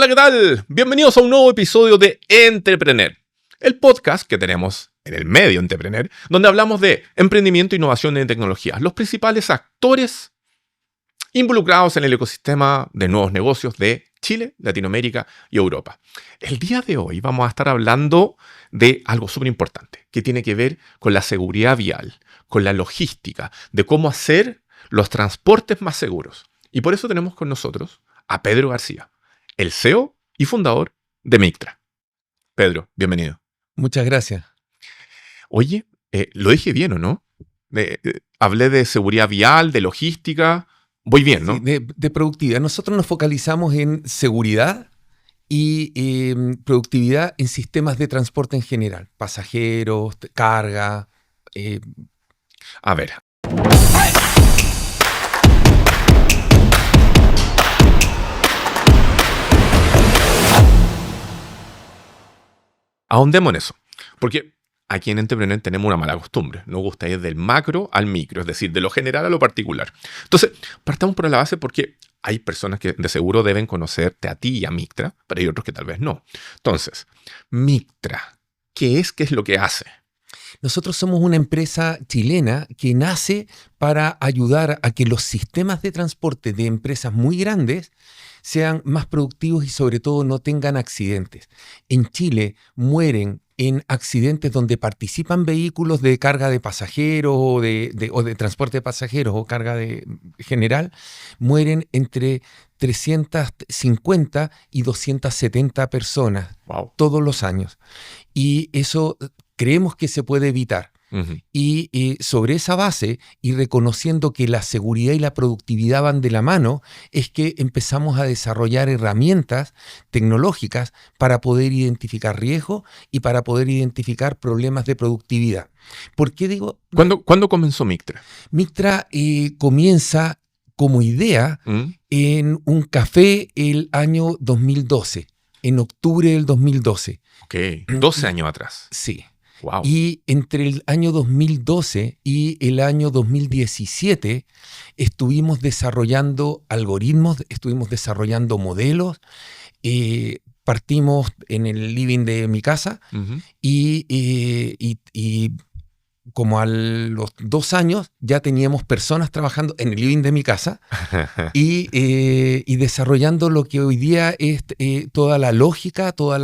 Hola, ¿qué tal? Bienvenidos a un nuevo episodio de Entrepreneur, el podcast que tenemos en el medio Entrepreneur, donde hablamos de emprendimiento, innovación y tecnología, los principales actores involucrados en el ecosistema de nuevos negocios de Chile, Latinoamérica y Europa. El día de hoy vamos a estar hablando de algo súper importante, que tiene que ver con la seguridad vial, con la logística, de cómo hacer los transportes más seguros. Y por eso tenemos con nosotros a Pedro García, el CEO y fundador de Mictra. Pedro, bienvenido. Muchas gracias. Oye, lo dije bien, ¿o no? Hablé de seguridad vial, de logística. Voy bien, ¿no? Sí, de productividad. Nosotros nos focalizamos en seguridad y productividad en sistemas de transporte en general. Pasajeros, carga. A ver. Ahondemos en eso. Porque aquí en Entrepreneur tenemos una mala costumbre. Nos gusta ir del macro al micro, es decir, de lo general a lo particular. Entonces, partamos por la base porque hay personas que de seguro deben conocerte a ti y a Mictra, pero hay otros que tal vez no. Entonces, Mictra, ¿qué es? ¿Qué es lo que hace? Nosotros somos una empresa chilena que nace para ayudar a que los sistemas de transporte de empresas muy grandes sean más productivos y sobre todo no tengan accidentes. En Chile mueren en accidentes donde participan vehículos de carga de pasajeros o de transporte de pasajeros o carga de general, mueren entre 350 y 270 personas todos los años. Y eso creemos que se puede evitar. Y sobre esa base y reconociendo que la seguridad y la productividad van de la mano, es que empezamos a desarrollar herramientas tecnológicas para poder identificar riesgos y para poder identificar problemas de productividad. ¿Por qué digo? ¿Cuándo comenzó Mictra? Mictra comienza como idea en un café el año 2012, en octubre del 2012. Ok, 12 años atrás. Sí. Wow. Y entre el año 2012 y el año 2017 estuvimos desarrollando algoritmos, estuvimos desarrollando modelos. Partimos en el living de mi casa y como a los 2 años ya teníamos personas trabajando en el living de mi casa y desarrollando lo que hoy día es toda la lógica, todos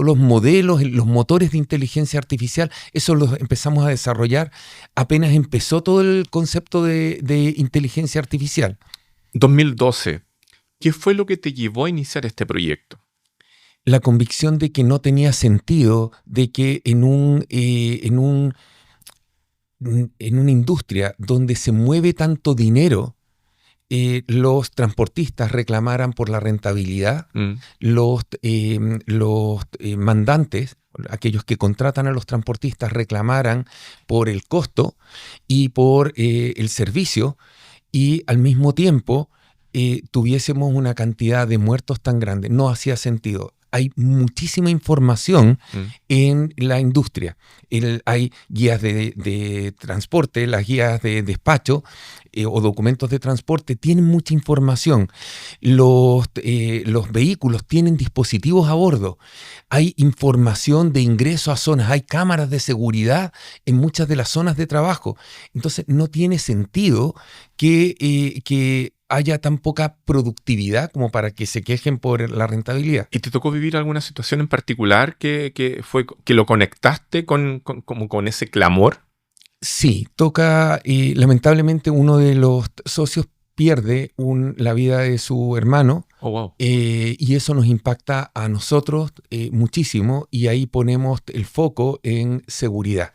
los modelos, los motores de inteligencia artificial. Eso los empezamos a desarrollar apenas empezó todo el concepto de inteligencia artificial. 2012. ¿Qué fue lo que te llevó a iniciar este proyecto? La convicción de que no tenía sentido de que en una industria donde se mueve tanto dinero, los transportistas reclamaran por la rentabilidad, los mandantes, aquellos que contratan a los transportistas, reclamaran por el costo y por el servicio, y al mismo tiempo tuviésemos una cantidad de muertos tan grande. No hacía sentido. Hay muchísima información en la industria. Hay guías de transporte, las guías de despacho o documentos de transporte tienen mucha información. Los vehículos tienen dispositivos a bordo. Hay información de ingreso a zonas. Hay cámaras de seguridad en muchas de las zonas de trabajo. Entonces no tiene sentido que haya tan poca productividad como para que se quejen por la rentabilidad. ¿Y te tocó vivir alguna situación en particular que lo conectaste con ese clamor? Sí, toca, lamentablemente uno de los socios pierde la vida de su hermano. Oh, wow. Y eso nos impacta a nosotros muchísimo, y ahí ponemos el foco en seguridad.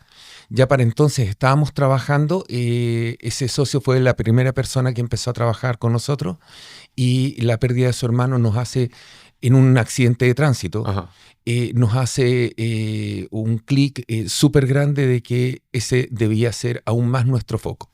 Ya para entonces estábamos trabajando, ese socio fue la primera persona que empezó a trabajar con nosotros, y la pérdida de su hermano nos hace, en un accidente de tránsito, nos hace un clic súper grande de que ese debía ser aún más nuestro foco.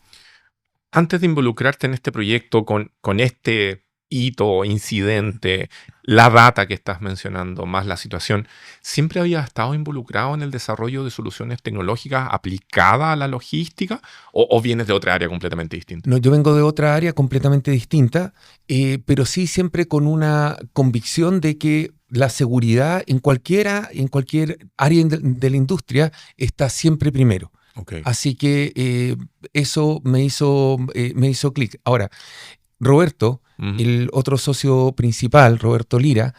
Antes de involucrarte en este proyecto con este hito, incidente, la data que estás mencionando, más la situación, ¿siempre habías estado involucrado en el desarrollo de soluciones tecnológicas aplicadas a la logística o vienes de otra área completamente distinta? No, yo vengo de otra área completamente distinta, pero sí siempre con una convicción de que la seguridad en cualquier área de la industria está siempre primero. Okay. Así que eso me hizo clic. Ahora, Roberto, el otro socio principal, Roberto Lira,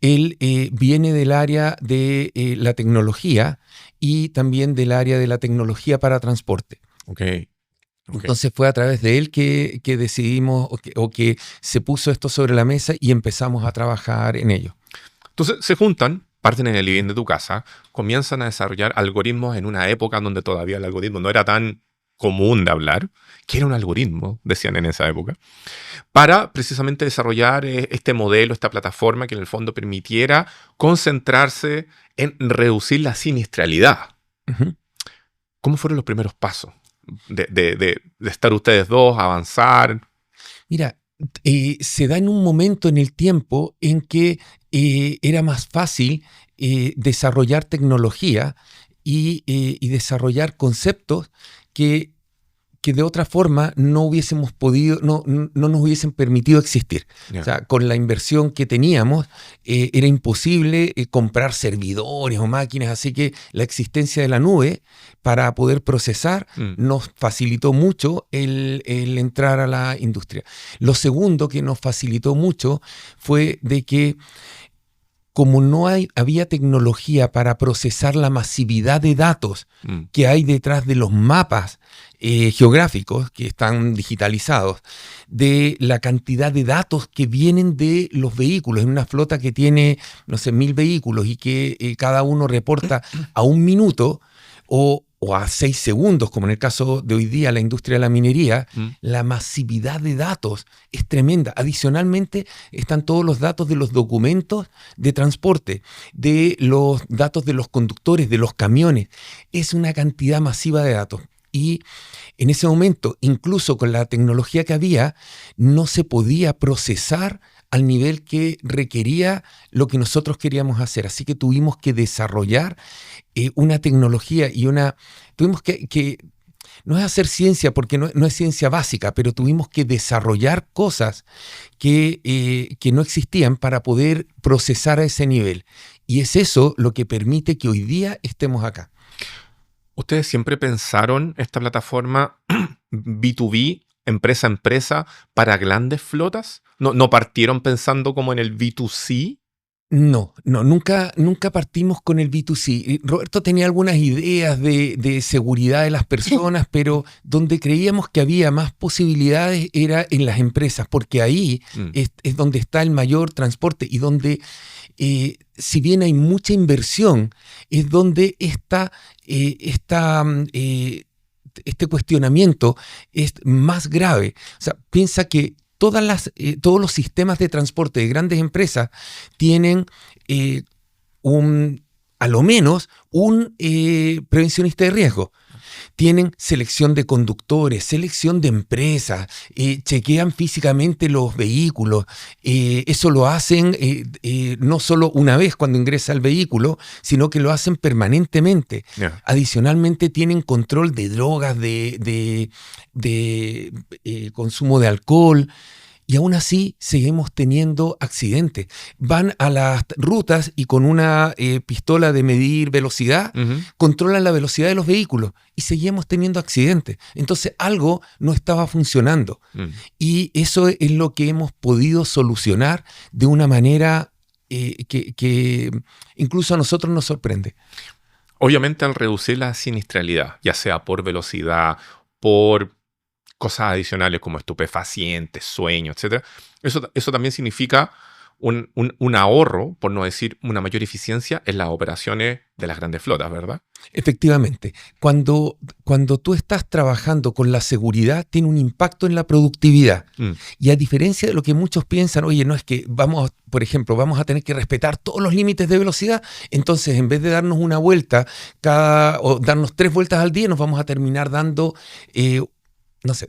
él viene del área de la tecnología y también del área de la tecnología para transporte. Okay. Entonces fue a través de él que decidimos o que se puso esto sobre la mesa y empezamos a trabajar en ello. Entonces se juntan, parten en el living de tu casa, comienzan a desarrollar algoritmos en una época en donde todavía el algoritmo no era tan común de hablar, que era un algoritmo, decían en esa época, para precisamente desarrollar este modelo, esta plataforma que en el fondo permitiera concentrarse en reducir la siniestralidad. Uh-huh. ¿Cómo fueron los primeros pasos de estar ustedes dos, avanzar? Mira, se da en un momento en el tiempo en que era más fácil desarrollar tecnología y desarrollar conceptos que de otra forma no hubiésemos podido, no nos hubiesen permitido existir. Yeah. O sea, con la inversión que teníamos, era imposible comprar servidores o máquinas, así que la existencia de la nube para poder procesar nos facilitó mucho el entrar a la industria. Lo segundo que nos facilitó mucho fue de que como no había tecnología para procesar la masividad de datos que hay detrás de los mapas geográficos que están digitalizados, de la cantidad de datos que vienen de los vehículos, en una flota que tiene, no sé, 1000 vehículos y que cada uno reporta a 1 minuto o a 6 segundos, como en el caso de hoy día la industria de la minería, la masividad de datos es tremenda. Adicionalmente están todos los datos de los documentos de transporte, de los datos de los conductores, de los camiones. Es una cantidad masiva de datos. Y en ese momento, incluso con la tecnología que había, no se podía procesar al nivel que requería lo que nosotros queríamos hacer. Así que tuvimos que desarrollar una tecnología y tuvimos que no es hacer ciencia porque no es ciencia básica, pero tuvimos que desarrollar cosas que no existían para poder procesar a ese nivel. Y es eso lo que permite que hoy día estemos acá. ¿Ustedes siempre pensaron esta plataforma B2B, empresa a empresa, para grandes flotas? ¿No partieron pensando como en el B2C? No, nunca partimos con el B2C. Roberto tenía algunas ideas de seguridad de las personas, pero donde creíamos que había más posibilidades era en las empresas, porque ahí es donde está el mayor transporte y donde, si bien hay mucha inversión, es donde este cuestionamiento es más grave. O sea, piensa que todos los sistemas de transporte de grandes empresas tienen a lo menos un prevencionista de riesgo. Tienen selección de conductores, selección de empresas, chequean físicamente los vehículos. Eso lo hacen no solo una vez cuando ingresa al vehículo, sino que lo hacen permanentemente. Yeah. Adicionalmente tienen control de drogas, de consumo de alcohol. Y aún así seguimos teniendo accidentes. Van a las rutas y con una pistola de medir velocidad, controlan la velocidad de los vehículos y seguimos teniendo accidentes. Entonces algo no estaba funcionando. Y eso es lo que hemos podido solucionar de una manera que incluso a nosotros nos sorprende. Obviamente al reducir la siniestralidad, ya sea por velocidad, por cosas adicionales como estupefacientes, sueño, etc. Eso también significa un ahorro, por no decir una mayor eficiencia en las operaciones de las grandes flotas, ¿verdad? Efectivamente. Cuando tú estás trabajando con la seguridad, tiene un impacto en la productividad. Y a diferencia de lo que muchos piensan, oye, no es que por ejemplo, vamos a tener que respetar todos los límites de velocidad, entonces en vez de darnos una vuelta o darnos 3 vueltas al día, nos vamos a terminar dando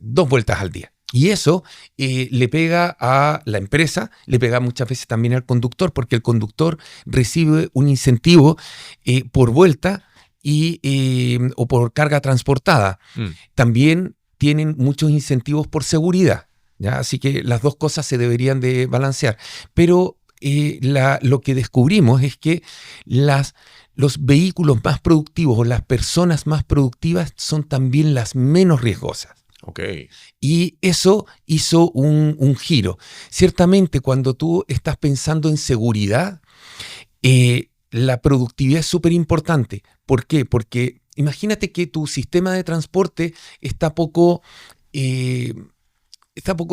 2 vueltas al día. Y eso le pega a la empresa, le pega muchas veces también al conductor, porque el conductor recibe un incentivo por vuelta o por carga transportada. También tienen muchos incentivos por seguridad, ¿ya? Así que las dos cosas se deberían de balancear. Pero lo que descubrimos es que los vehículos más productivos o las personas más productivas son también las menos riesgosas. Okay. Y eso hizo un giro. Ciertamente, cuando tú estás pensando en seguridad, la productividad es súper importante. ¿Por qué? Porque imagínate que tu sistema de transporte está poco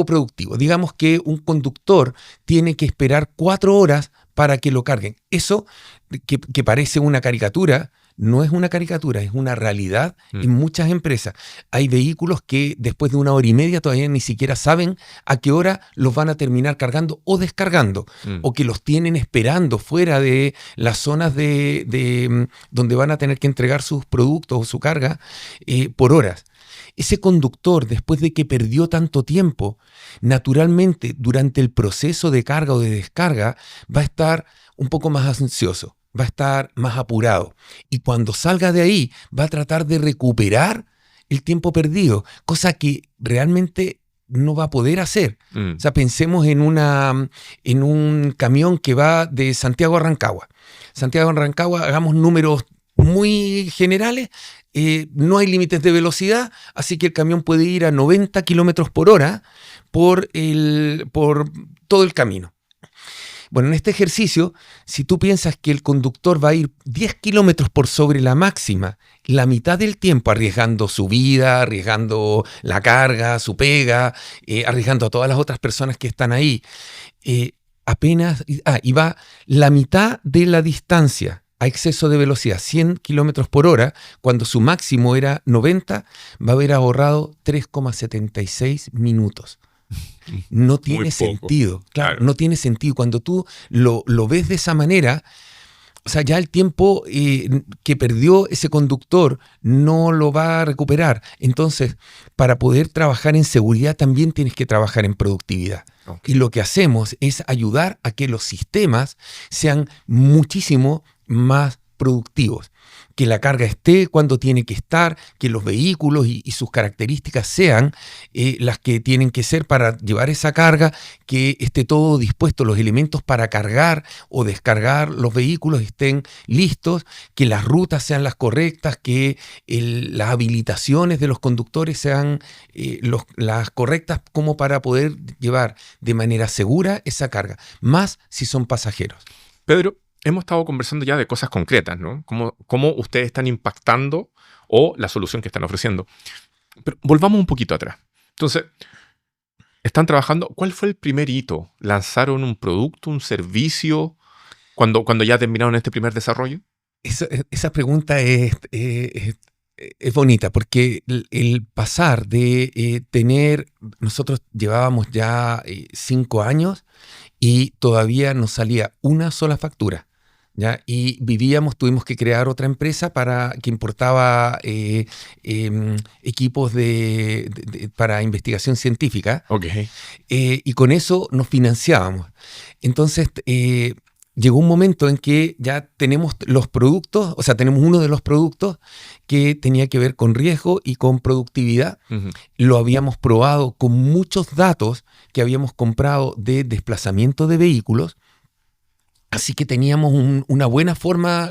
productivo. Digamos que un conductor tiene que esperar 4 horas para que lo carguen. Eso, que parece una caricatura, no es una caricatura, es una realidad en muchas empresas. Hay vehículos que después de 1 hora y media todavía ni siquiera saben a qué hora los van a terminar cargando o descargando, o que los tienen esperando fuera de las zonas donde van a tener que entregar sus productos o su carga por horas. Ese conductor, después de que perdió tanto tiempo, naturalmente durante el proceso de carga o de descarga va a estar un poco más ansioso, va a estar más apurado. Y cuando salga de ahí va a tratar de recuperar el tiempo perdido, cosa que realmente no va a poder hacer. O sea, pensemos en un camión que va de Santiago a Rancagua. Santiago a Rancagua, hagamos números muy generales, no hay límites de velocidad, así que el camión puede ir a 90 kilómetros por hora por todo el camino. Bueno, en este ejercicio, si tú piensas que el conductor va a ir 10 kilómetros por sobre la máxima, la mitad del tiempo arriesgando su vida, arriesgando la carga, su pega, arriesgando a todas las otras personas que están ahí, y va la mitad de la distancia a exceso de velocidad, 100 kilómetros por hora, cuando su máximo era 90, va a haber ahorrado 3,76 minutos. No tiene sentido, claro, no tiene sentido. Cuando tú lo ves de esa manera, o sea, ya el tiempo que perdió ese conductor no lo va a recuperar. Entonces, para poder trabajar en seguridad también tienes que trabajar en productividad. Okay. Y lo que hacemos es ayudar a que los sistemas sean muchísimo más productivos, que la carga esté cuando tiene que estar, que los vehículos y sus características sean las que tienen que ser para llevar esa carga, que esté todo dispuesto, los elementos para cargar o descargar los vehículos estén listos, que las rutas sean las correctas, que las habilitaciones de los conductores sean las correctas como para poder llevar de manera segura esa carga, más si son pasajeros. Pedro, hemos estado conversando ya de cosas concretas, ¿no? Cómo ustedes están impactando o la solución que están ofreciendo. Pero volvamos un poquito atrás. Entonces, están trabajando. ¿Cuál fue el primer hito? ¿Lanzaron un producto, un servicio, cuando ya terminaron este primer desarrollo? Esa pregunta es bonita, porque el pasar de nosotros llevábamos ya 5 años y todavía nos salía una sola factura. ¿Ya? Y tuvimos que crear otra empresa que importaba equipos para investigación científica. Okay. Y con eso nos financiábamos. Entonces llegó un momento en que ya tenemos los productos, o sea, tenemos uno de los productos que tenía que ver con riesgo y con productividad. Uh-huh. Lo habíamos probado con muchos datos que habíamos comprado de desplazamiento de vehículos. Así que teníamos una buena forma,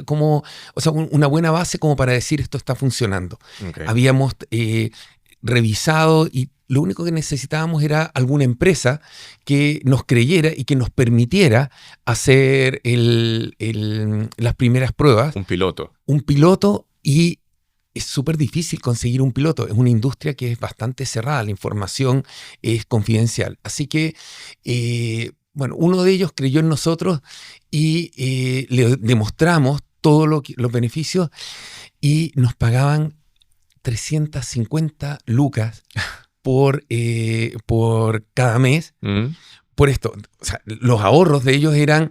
una buena base como para decir esto está funcionando. Okay. Habíamos revisado y lo único que necesitábamos era alguna empresa que nos creyera y que nos permitiera hacer las primeras pruebas. Un piloto. Y es súper difícil conseguir un piloto. Es una industria que es bastante cerrada, la información es confidencial. Así que uno de ellos creyó en nosotros y le demostramos todos los beneficios y nos pagaban 350 lucas por cada mes. Por esto, o sea, los ahorros de ellos era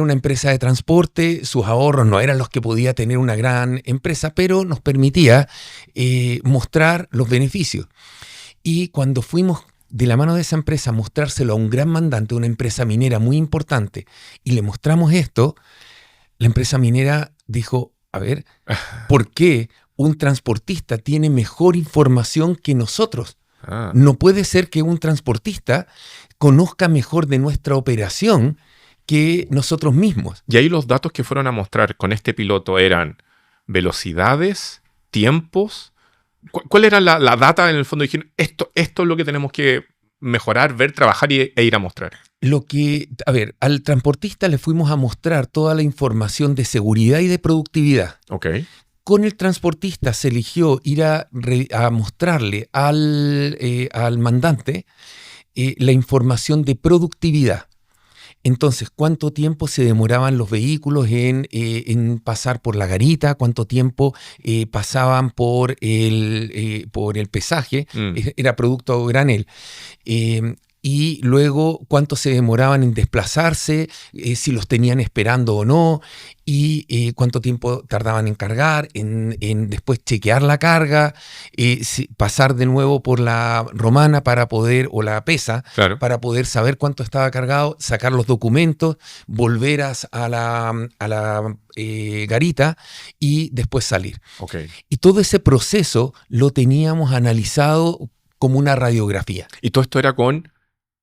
una empresa de transporte, sus ahorros no eran los que podía tener una gran empresa, pero nos permitía mostrar los beneficios. Y cuando fuimos de la mano de esa empresa, mostrárselo a un gran mandante, una empresa minera muy importante, y le mostramos esto, la empresa minera dijo, a ver, ¿por qué un transportista tiene mejor información que nosotros? No puede ser que un transportista conozca mejor de nuestra operación que nosotros mismos. Y ahí los datos que fueron a mostrar con este piloto eran velocidades, tiempos. ¿Cuál era la data en el fondo? Dijeron, esto es lo que tenemos que mejorar, ver, trabajar e ir a mostrar. Al transportista le fuimos a mostrar toda la información de seguridad y de productividad. Ok. Con el transportista se eligió ir a mostrarle al mandante la información de productividad. Entonces, ¿cuánto tiempo se demoraban los vehículos en pasar por la garita? ¿Cuánto tiempo pasaban por el pesaje? Era producto a granel. Y luego cuánto se demoraban en desplazarse, si los tenían esperando o no, y cuánto tiempo tardaban en cargar, en después chequear la carga, pasar de nuevo por la romana o la pesa, claro, para poder saber cuánto estaba cargado, sacar los documentos, volver a la garita y después salir. Okay. Y todo ese proceso lo teníamos analizado como una radiografía. ¿Y todo esto era con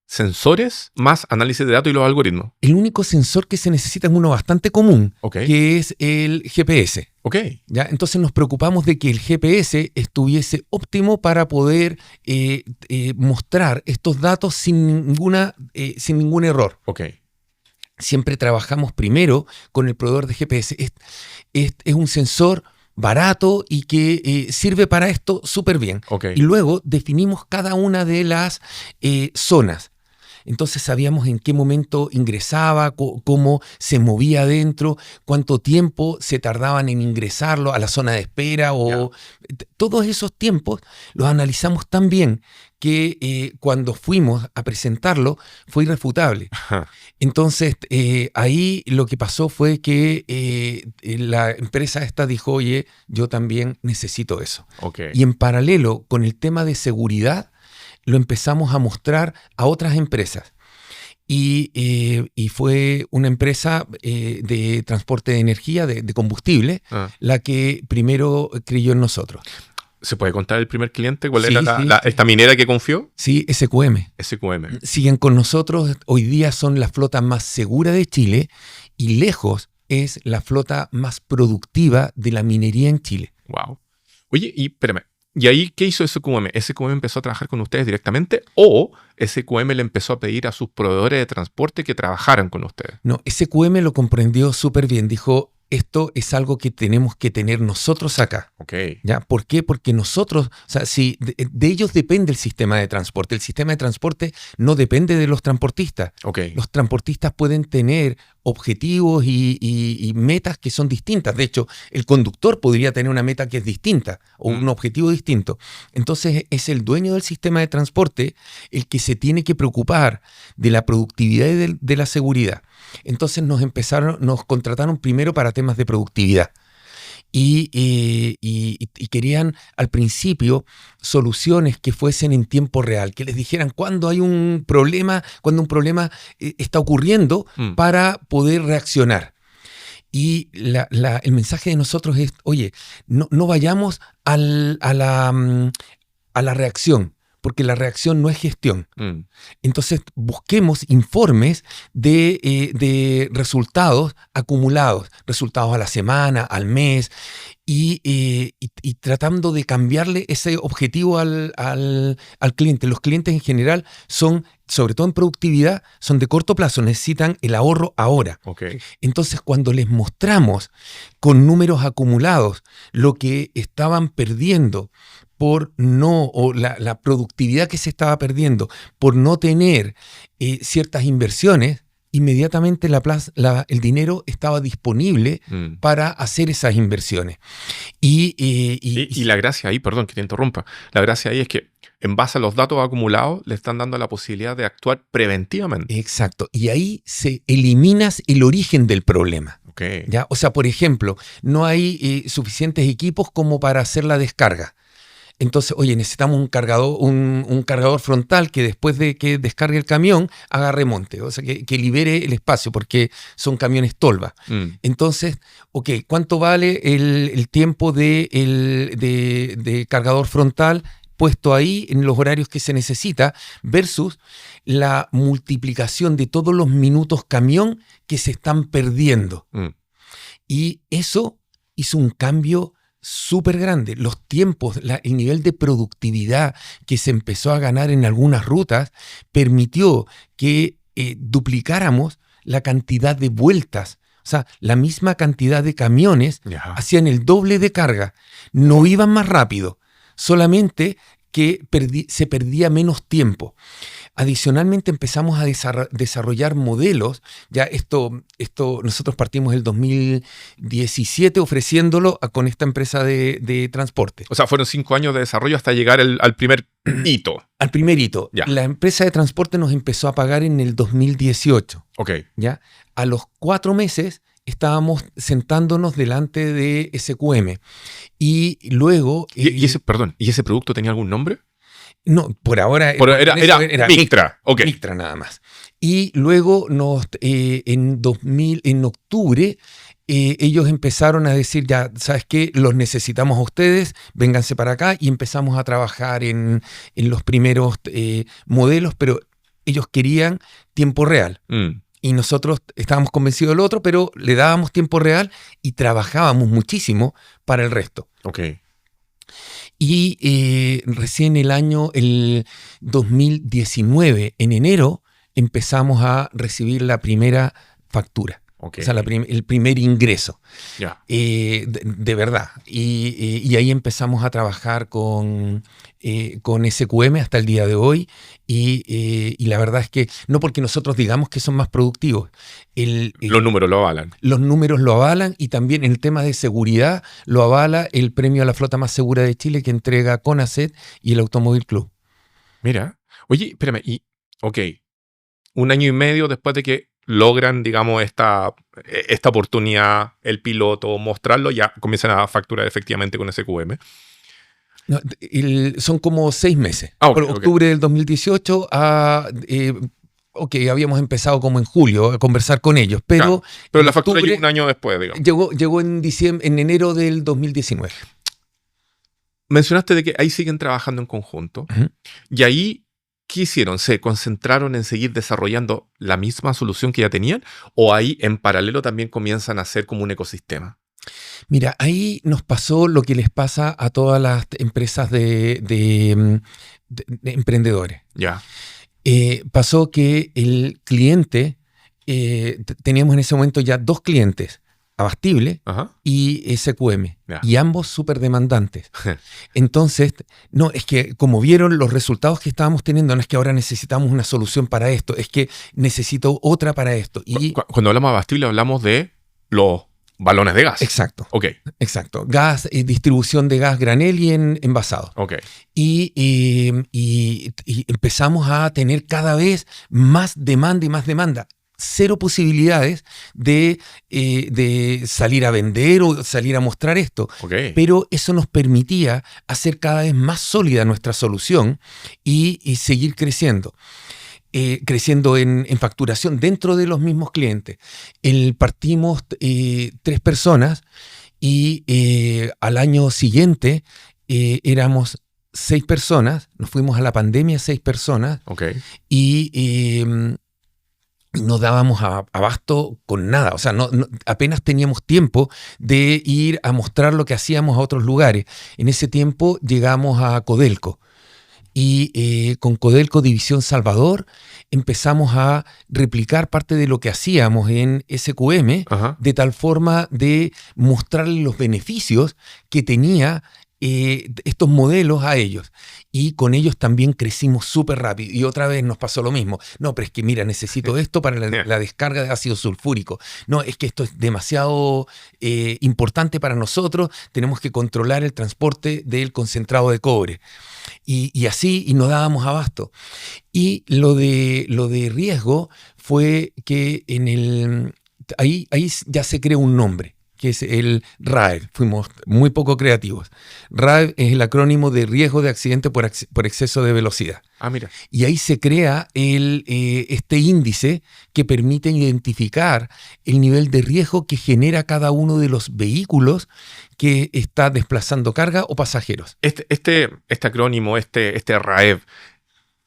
sensores más análisis de datos y los algoritmos? El único sensor que se necesita es uno bastante común, okay, que es el GPS. Okay. ¿Ya? Entonces nos preocupamos de que el GPS estuviese óptimo para poder mostrar estos datos sin ningún error. Okay. Siempre trabajamos primero con el proveedor de GPS. Es un sensor barato y que sirve para esto súper bien. Okay. Y luego definimos cada una de las zonas. Entonces sabíamos en qué momento ingresaba, cómo se movía adentro, cuánto tiempo se tardaban en ingresarlo a la zona de espera. Todos esos tiempos los analizamos tan bien que cuando fuimos a presentarlo fue irrefutable. Ajá. Entonces ahí lo que pasó fue que la empresa esta dijo, oye, yo también necesito eso. Okay. Y en paralelo con el tema de seguridad, lo empezamos a mostrar a otras empresas. Y fue una empresa de transporte de energía, de combustible, la que primero creyó en nosotros. ¿Se puede contar el primer cliente? ¿Cuál Sí, era esta minera que confió? Sí, SQM. SQM. Siguen con nosotros. Hoy día son la flota más segura de Chile y lejos es la flota más productiva de la minería en Chile. Wow. Oye, y espérame. ¿Y ahí qué hizo SQM? ¿SQM empezó a trabajar con ustedes directamente o SQM le empezó a pedir a sus proveedores de transporte que trabajaran con ustedes? No, SQM lo comprendió súper bien. Dijo, esto es algo que tenemos que tener nosotros acá. Okay. ¿Ya? ¿Por qué? Porque nosotros, o sea, si de ellos depende el sistema de transporte. El sistema de transporte no depende de los transportistas. Okay. Los transportistas pueden tener objetivos y metas que son distintas. De hecho, el conductor podría tener una meta que es distinta o un objetivo distinto. Entonces, es el dueño del sistema de transporte el que se tiene que preocupar de la productividad y de la seguridad. Entonces nos contrataron primero para temas de productividad y querían al principio soluciones que fuesen en tiempo real, que les dijeran cuando hay un problema, está ocurriendo para poder reaccionar. Y el mensaje de nosotros es, oye, no vayamos a la reacción, porque la reacción no es gestión. Entonces busquemos informes de resultados acumulados, resultados a la semana, al mes, y tratando de cambiarle ese objetivo al cliente. Los clientes en general son, sobre todo en productividad, son de corto plazo, necesitan el ahorro ahora. Okay. Entonces cuando les mostramos con números acumulados lo que estaban perdiendo o la productividad que se estaba perdiendo por no tener ciertas inversiones, inmediatamente el dinero estaba disponible para hacer esas inversiones. Y la gracia ahí, perdón que te interrumpa, la gracia ahí es que en base a los datos acumulados le están dando la posibilidad de actuar preventivamente. Exacto. Y ahí eliminas el origen del problema. Okay. ¿Ya? O sea, por ejemplo, no hay suficientes equipos como para hacer la descarga. Entonces, oye, necesitamos un cargador frontal que después de que descargue el camión haga remonte, o sea, que libere el espacio, porque son camiones tolva. Entonces, ok, ¿cuánto vale el tiempo de cargador frontal puesto ahí en los horarios que se necesita versus la multiplicación de todos los minutos camión que se están perdiendo? Y eso hizo un cambio súper grande. Los tiempos, el nivel de productividad que se empezó a ganar en algunas rutas permitió que duplicáramos la cantidad de vueltas. O sea, la misma cantidad de camiones hacían el doble de carga. No iban más rápido, solamente que se perdía menos tiempo. Adicionalmente empezamos a desarrollar modelos. Ya esto nosotros partimos el 2017 ofreciéndolo con esta empresa de transporte. O sea, fueron 5 años de desarrollo hasta llegar al primer hito. Al primer hito. Ya. La empresa de transporte nos empezó a pagar en el 2018. Ok. ¿Ya? A los 4 meses estábamos sentándonos delante de SQM. Y luego... ¿Y ese producto tenía algún nombre? No, por ahora era Mictra. Okay. Mictra nada más. Y luego en octubre ellos empezaron a decir, ya, ¿sabes qué? Los necesitamos a ustedes, vénganse para acá, y empezamos a trabajar en los primeros modelos, pero ellos querían tiempo real. Y nosotros estábamos convencidos del otro, pero le dábamos tiempo real y trabajábamos muchísimo para el resto. Ok. Y recién el 2019, en enero, empezamos a recibir la primera factura. Okay. O sea, el primer ingreso. Yeah. De verdad. Y ahí empezamos a trabajar con SQM hasta el día de hoy. Y la verdad es que no porque nosotros digamos que son más productivos. Los números lo avalan. Los números lo avalan, y también en el tema de seguridad lo avala el premio a la flota más segura de Chile que entrega CONACET y el Automóvil Club. Mira. Oye, espérame. Ok. 1 año y medio después de que logran, digamos, esta oportunidad, el piloto, mostrarlo, ya comienzan a facturar efectivamente con SQM. No, son como 6 meses. Okay, por octubre del 2018 habíamos empezado como en julio a conversar con ellos, pero la factura llegó 1 año después, digamos. Llegó en enero del 2019. Mencionaste de que ahí siguen trabajando en conjunto. Y ahí, ¿qué hicieron? ¿Se concentraron en seguir desarrollando la misma solución que ya tenían? ¿O ahí en paralelo también comienzan a hacer como un ecosistema? Mira, ahí nos pasó lo que les pasa a todas las empresas de emprendedores. Ya. Pasó que el cliente, teníamos en ese momento ya 2 clientes, Abastible y SQM, y ambos súper demandantes. Entonces, no, es que como vieron los resultados que estábamos teniendo, no es que ahora necesitamos una solución para esto, es que necesito otra para esto. Y cuando hablamos de Abastible hablamos de los balones de gas. Exacto. Ok. Exacto. Gas, distribución de gas granel y envasado. Ok. Y empezamos a tener cada vez más demanda y más demanda. 0 posibilidades de salir a vender o salir a mostrar esto. Okay. Pero eso nos permitía hacer cada vez más sólida nuestra solución y seguir creciendo. Creciendo en facturación dentro de los mismos clientes. Partimos 3 personas y al año siguiente éramos 6 personas. Nos fuimos a la pandemia 6 personas. Okay. Y no dábamos abasto con nada. O sea, apenas teníamos tiempo de ir a mostrar lo que hacíamos a otros lugares. En ese tiempo llegamos a Codelco. Y con Codelco División Salvador empezamos a replicar parte de lo que hacíamos en SQM, de tal forma de mostrarles los beneficios que tenía estos modelos a ellos. Y con ellos también crecimos súper rápido. Y otra vez nos pasó lo mismo. No, pero es que mira, necesito esto para la descarga de ácido sulfúrico. No, es que esto es demasiado importante para nosotros. Tenemos que controlar el transporte del concentrado de cobre. Y así, y no dábamos abasto. Y lo de riesgo fue que ahí ya se creó un nombre. que es el RAEV. Fuimos muy poco creativos. RAEV es el acrónimo de riesgo de accidente por exceso de velocidad. Ah, mira. Y ahí se crea este índice que permite identificar el nivel de riesgo que genera cada uno de los vehículos que está desplazando carga o pasajeros. Este acrónimo, este RAEV,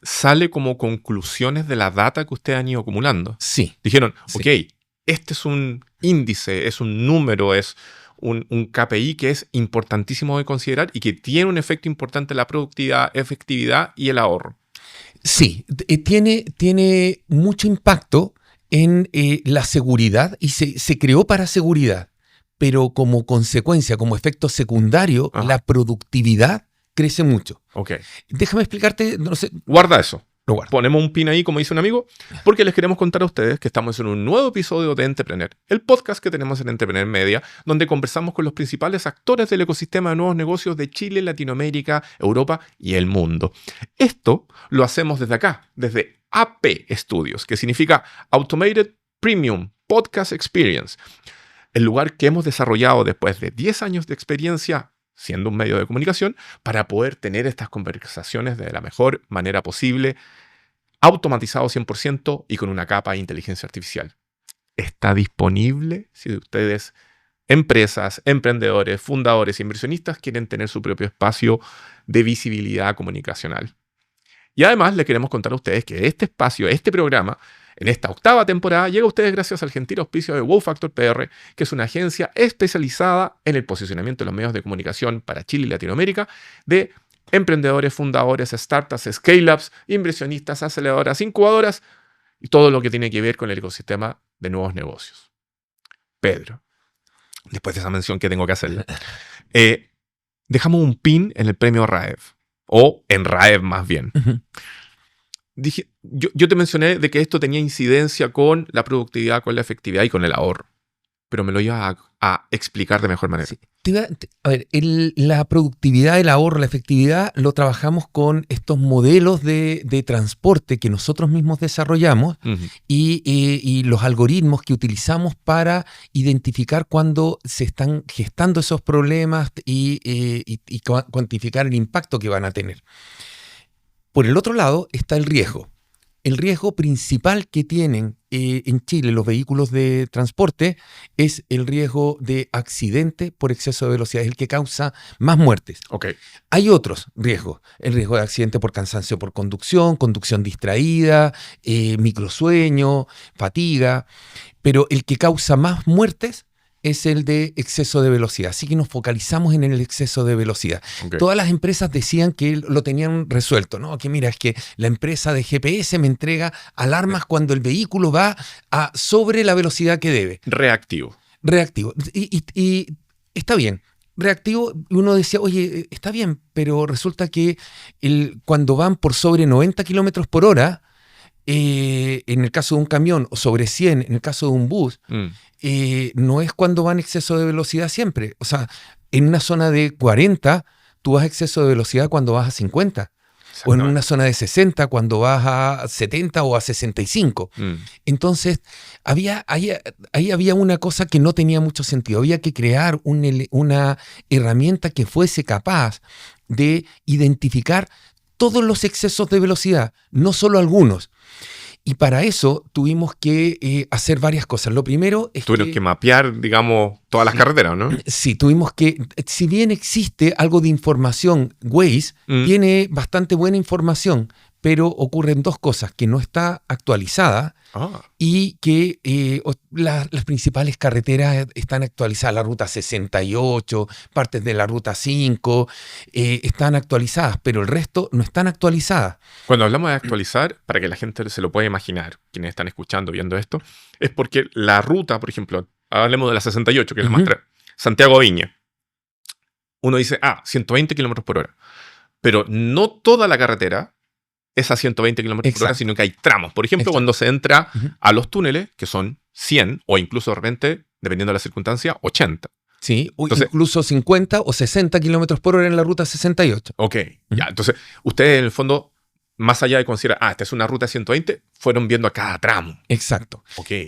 ¿sale como conclusiones de la data que ustedes han ido acumulando? Sí. Dijeron, Sí. ok, este es un índice, es un número, es un KPI que es importantísimo de considerar y que tiene un efecto importante en la productividad, efectividad y el ahorro. Sí, tiene mucho impacto en la seguridad y se creó para seguridad, pero como consecuencia, como efecto secundario, Ajá. la productividad crece mucho. Ok. Déjame explicarte, no sé, Guarda eso. lo guardo. Ponemos un pin ahí, como dice un amigo, porque les queremos contar a ustedes que estamos en un nuevo episodio de Entrepreneur, el podcast que tenemos en Entrepreneur Media, donde conversamos con los principales actores del ecosistema de nuevos negocios de Chile, Latinoamérica, Europa y el mundo. Esto lo hacemos desde acá, desde AP Studios, que significa Automated Premium Podcast Experience, el lugar que hemos desarrollado después de 10 años de experiencia siendo un medio de comunicación, para poder tener estas conversaciones de la mejor manera posible, automatizado 100% y con una capa de inteligencia artificial. Está disponible si ustedes, empresas, emprendedores, fundadores e inversionistas, quieren tener su propio espacio de visibilidad comunicacional. Y además les queremos contar a ustedes que este espacio, este programa, en esta 8ª temporada, llega a ustedes gracias al gentil auspicio de Wow Factor PR, que es una agencia especializada en el posicionamiento de los medios de comunicación para Chile y Latinoamérica de emprendedores, fundadores, startups, scale-ups, inversionistas, aceleradoras, incubadoras y todo lo que tiene que ver con el ecosistema de nuevos negocios. Pedro, después de esa mención que tengo que hacerle, dejamos un pin en el premio RAEV, o en RAEV más bien. Ujú. Yo te mencioné de que esto tenía incidencia con la productividad, con la efectividad y con el ahorro, pero me lo ibas a explicar de mejor manera. Sí. A ver, la productividad, el ahorro, la efectividad, lo trabajamos con estos modelos de transporte que nosotros mismos desarrollamos Ujú. y los algoritmos que utilizamos para identificar cuándo se están gestando esos problemas y cuantificar el impacto que van a tener. Por el otro lado está el riesgo. El riesgo principal que tienen en Chile los vehículos de transporte es el riesgo de accidente por exceso de velocidad, es el que causa más muertes. Ok. Hay otros riesgos, el riesgo de accidente por cansancio por conducción, conducción distraída, microsueño, fatiga, pero el que causa más muertes es el de exceso de velocidad. Así que nos focalizamos en el exceso de velocidad. Ok. Todas las empresas decían que lo tenían resuelto, ¿no? Que mira, es que la empresa de GPS me entrega alarmas cuando el vehículo va sobre la velocidad que debe. Reactivo. Reactivo. Y está bien. Reactivo, uno decía, oye, está bien, pero resulta que cuando van por sobre 90 kilómetros por hora, en el caso de un camión, o sobre 100 en el caso de un bus, no es cuando van a exceso de velocidad siempre. O sea, en una zona de 40, tú vas a exceso de velocidad cuando vas a 50. O en una zona de 60 cuando vas a 70 o a 65. Entonces, ahí había una cosa que no tenía mucho sentido. Había que crear una herramienta que fuese capaz de identificar todos los excesos de velocidad, no solo algunos. Y para eso tuvimos que hacer varias cosas. Lo primero es Tuvieron que mapear, digamos, todas las carreteras, ¿no? Sí, tuvimos que, si bien existe algo de información, Waze tiene bastante buena información, pero ocurren dos cosas, que no está actualizada y que las principales carreteras están actualizadas, la ruta 68, partes de la ruta 5, están actualizadas, pero el resto no están actualizadas. Cuando hablamos de actualizar, para que la gente se lo pueda imaginar, quienes están escuchando, viendo esto, es porque la ruta, por ejemplo, hablemos de la 68, que es la más Santiago-Viña. Uno dice, 120 kilómetros por hora. Pero no toda la carretera es a 120 kilómetros por hora, sino que hay tramos. Por ejemplo, cuando se entra a los túneles, que son 100, o incluso de repente, dependiendo de la circunstancia, 80. Sí, o entonces, incluso 50 o 60 kilómetros por hora en la ruta 68. Ok, ya. Entonces, ustedes en el fondo más allá de considerar, esta es una ruta 120, fueron viendo a cada tramo. Exacto. Okay.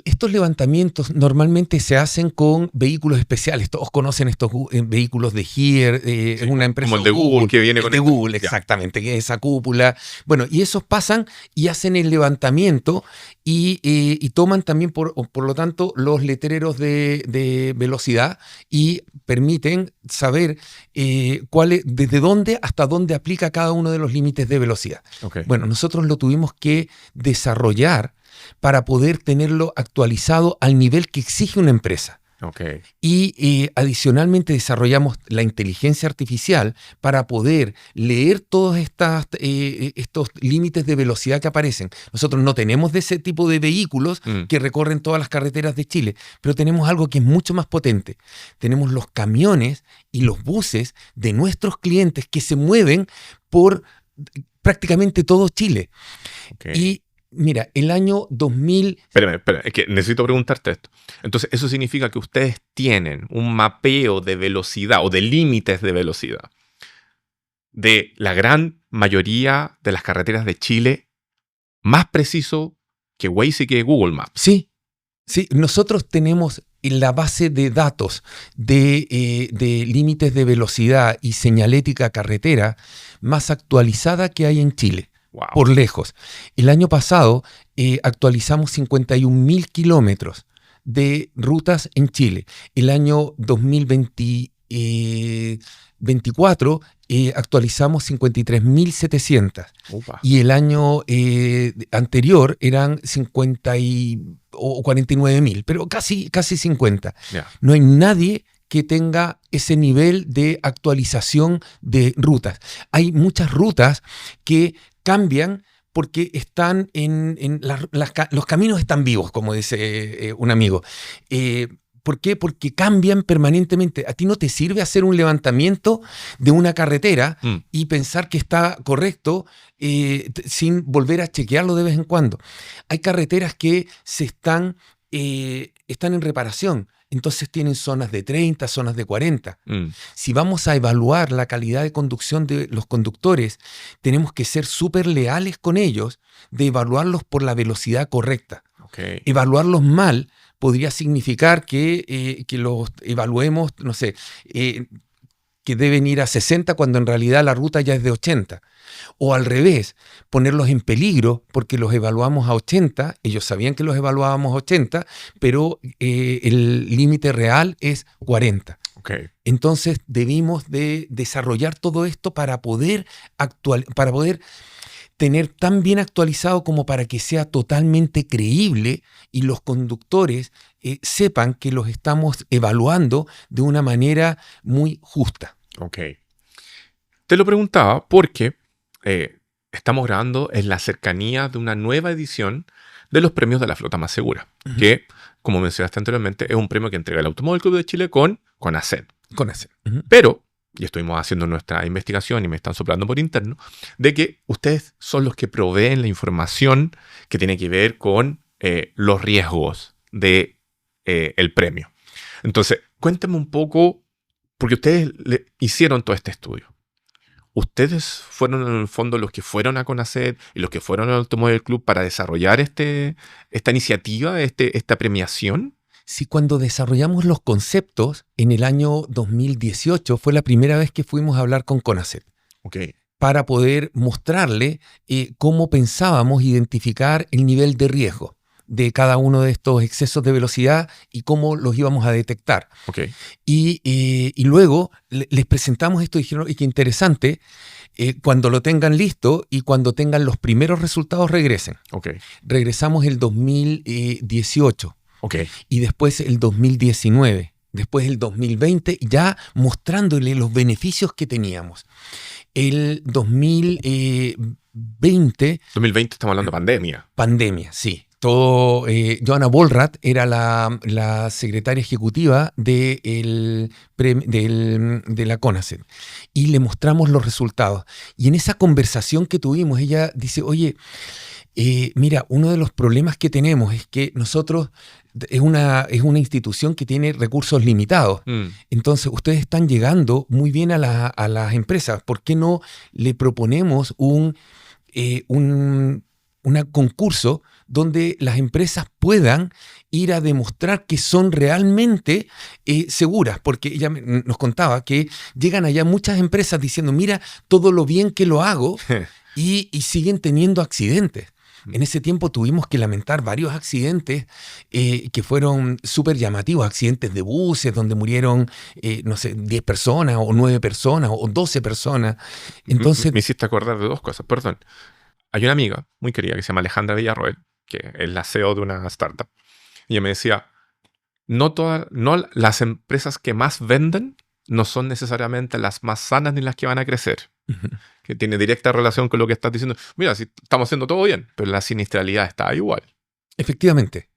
Estos levantamientos normalmente se hacen con vehículos especiales. Todos conocen estos vehículos de Here, es una empresa como el de Google que viene con de Google, exactamente, que es esa cúpula. Bueno, y esos pasan y hacen el levantamiento y toman también, por lo tanto, los letreros de velocidad y permiten saber desde dónde hasta dónde aplica cada uno de los límites de velocidad. Okay. Bueno, nosotros lo tuvimos que desarrollar para poder tenerlo actualizado al nivel que exige una empresa. Okay. Y adicionalmente desarrollamos la inteligencia artificial para poder leer todos estos límites de velocidad que aparecen. Nosotros no tenemos de ese tipo de vehículos que recorren todas las carreteras de Chile, pero tenemos algo que es mucho más potente. Tenemos los camiones y los buses de nuestros clientes que se mueven por prácticamente todo Chile. Okay. Y mira, el año 2000... Espérame, es que necesito preguntarte esto. Entonces, eso significa que ustedes tienen un mapeo de velocidad o de límites de velocidad de la gran mayoría de las carreteras de Chile más preciso que Waze y que Google Maps. Sí, nosotros tenemos la base de datos de límites de velocidad y señalética carretera más actualizada que hay en Chile. Wow. Por lejos. El año pasado actualizamos 51.000 kilómetros de rutas en Chile. El año 2024 actualizamos 53.700. Y el año anterior eran 49.000, pero casi 50. Yeah. No hay nadie que tenga ese nivel de actualización de rutas. Hay muchas rutas que cambian porque están los caminos están vivos, como dice un amigo. ¿Por qué? Porque cambian permanentemente. A ti no te sirve hacer un levantamiento de una carretera y pensar que está correcto sin volver a chequearlo de vez en cuando. Hay carreteras que están en reparación. Entonces tienen zonas de 30, zonas de 40. Si vamos a evaluar la calidad de conducción de los conductores, tenemos que ser súper leales con ellos de evaluarlos por la velocidad correcta. Okay. Evaluarlos mal podría significar que los evaluemos, no sé, que deben ir a 60 cuando en realidad la ruta ya es de 80. O al revés, ponerlos en peligro porque los evaluamos a 80, ellos sabían que los evaluábamos a 80, pero el límite real es 40. Okay. Entonces debimos de desarrollar todo esto para poder tener tan bien actualizado como para que sea totalmente creíble y los conductores sepan que los estamos evaluando de una manera muy justa. Ok. Te lo preguntaba porque estamos grabando en la cercanía de una nueva edición de los premios de la flota más segura, que, como mencionaste anteriormente, es un premio que entrega el Automóvil Club de Chile con CONACET. Pero, y estuvimos haciendo nuestra investigación y me están soplando por interno, de que ustedes son los que proveen la información que tiene que ver con los riesgos de el premio. Entonces, cuéntame un poco, porque ustedes hicieron todo este estudio. ¿Ustedes fueron en el fondo los que fueron a CONACET y los que fueron al Automóvil Club para desarrollar esta iniciativa, esta premiación? Sí, cuando desarrollamos los conceptos en el año 2018 fue la primera vez que fuimos a hablar con CONACET. Okay. Para poder mostrarle cómo pensábamos identificar el nivel de riesgo de cada uno de estos excesos de velocidad y cómo los íbamos a detectar. Okay. Y luego les presentamos esto y dijeron, qué interesante, cuando lo tengan listo y cuando tengan los primeros resultados regresen. Okay. Regresamos el 2018. Okay. Y después el 2019, después el 2020, ya mostrándole los beneficios que teníamos. El 2020... 2020 estamos hablando de pandemia. Pandemia, sí. Johanna Bollrath era la secretaria ejecutiva de la CONACET y le mostramos los resultados. Y en esa conversación que tuvimos, ella dice, oye, mira, uno de los problemas que tenemos es que nosotros es una institución que tiene recursos limitados. Entonces, ustedes están llegando muy bien a las empresas. ¿Por qué no le proponemos un un concurso donde las empresas puedan ir a demostrar que son realmente seguras, porque ella nos contaba que llegan allá muchas empresas diciendo, mira todo lo bien que lo hago, y siguen teniendo accidentes. En ese tiempo tuvimos que lamentar varios accidentes que fueron súper llamativos, accidentes de buses donde murieron, no sé, 10 personas o 9 personas o 12 personas. Entonces, me hiciste acordar de dos cosas, perdón. Hay una amiga muy querida que se llama Alejandra Villarroel, que es la CEO de una startup, y ella me decía, no las empresas que más venden no son necesariamente las más sanas ni las que van a crecer. Que tiene directa relación con lo que estás diciendo. Mira, si estamos haciendo todo bien, pero la siniestralidad está igual. Efectivamente.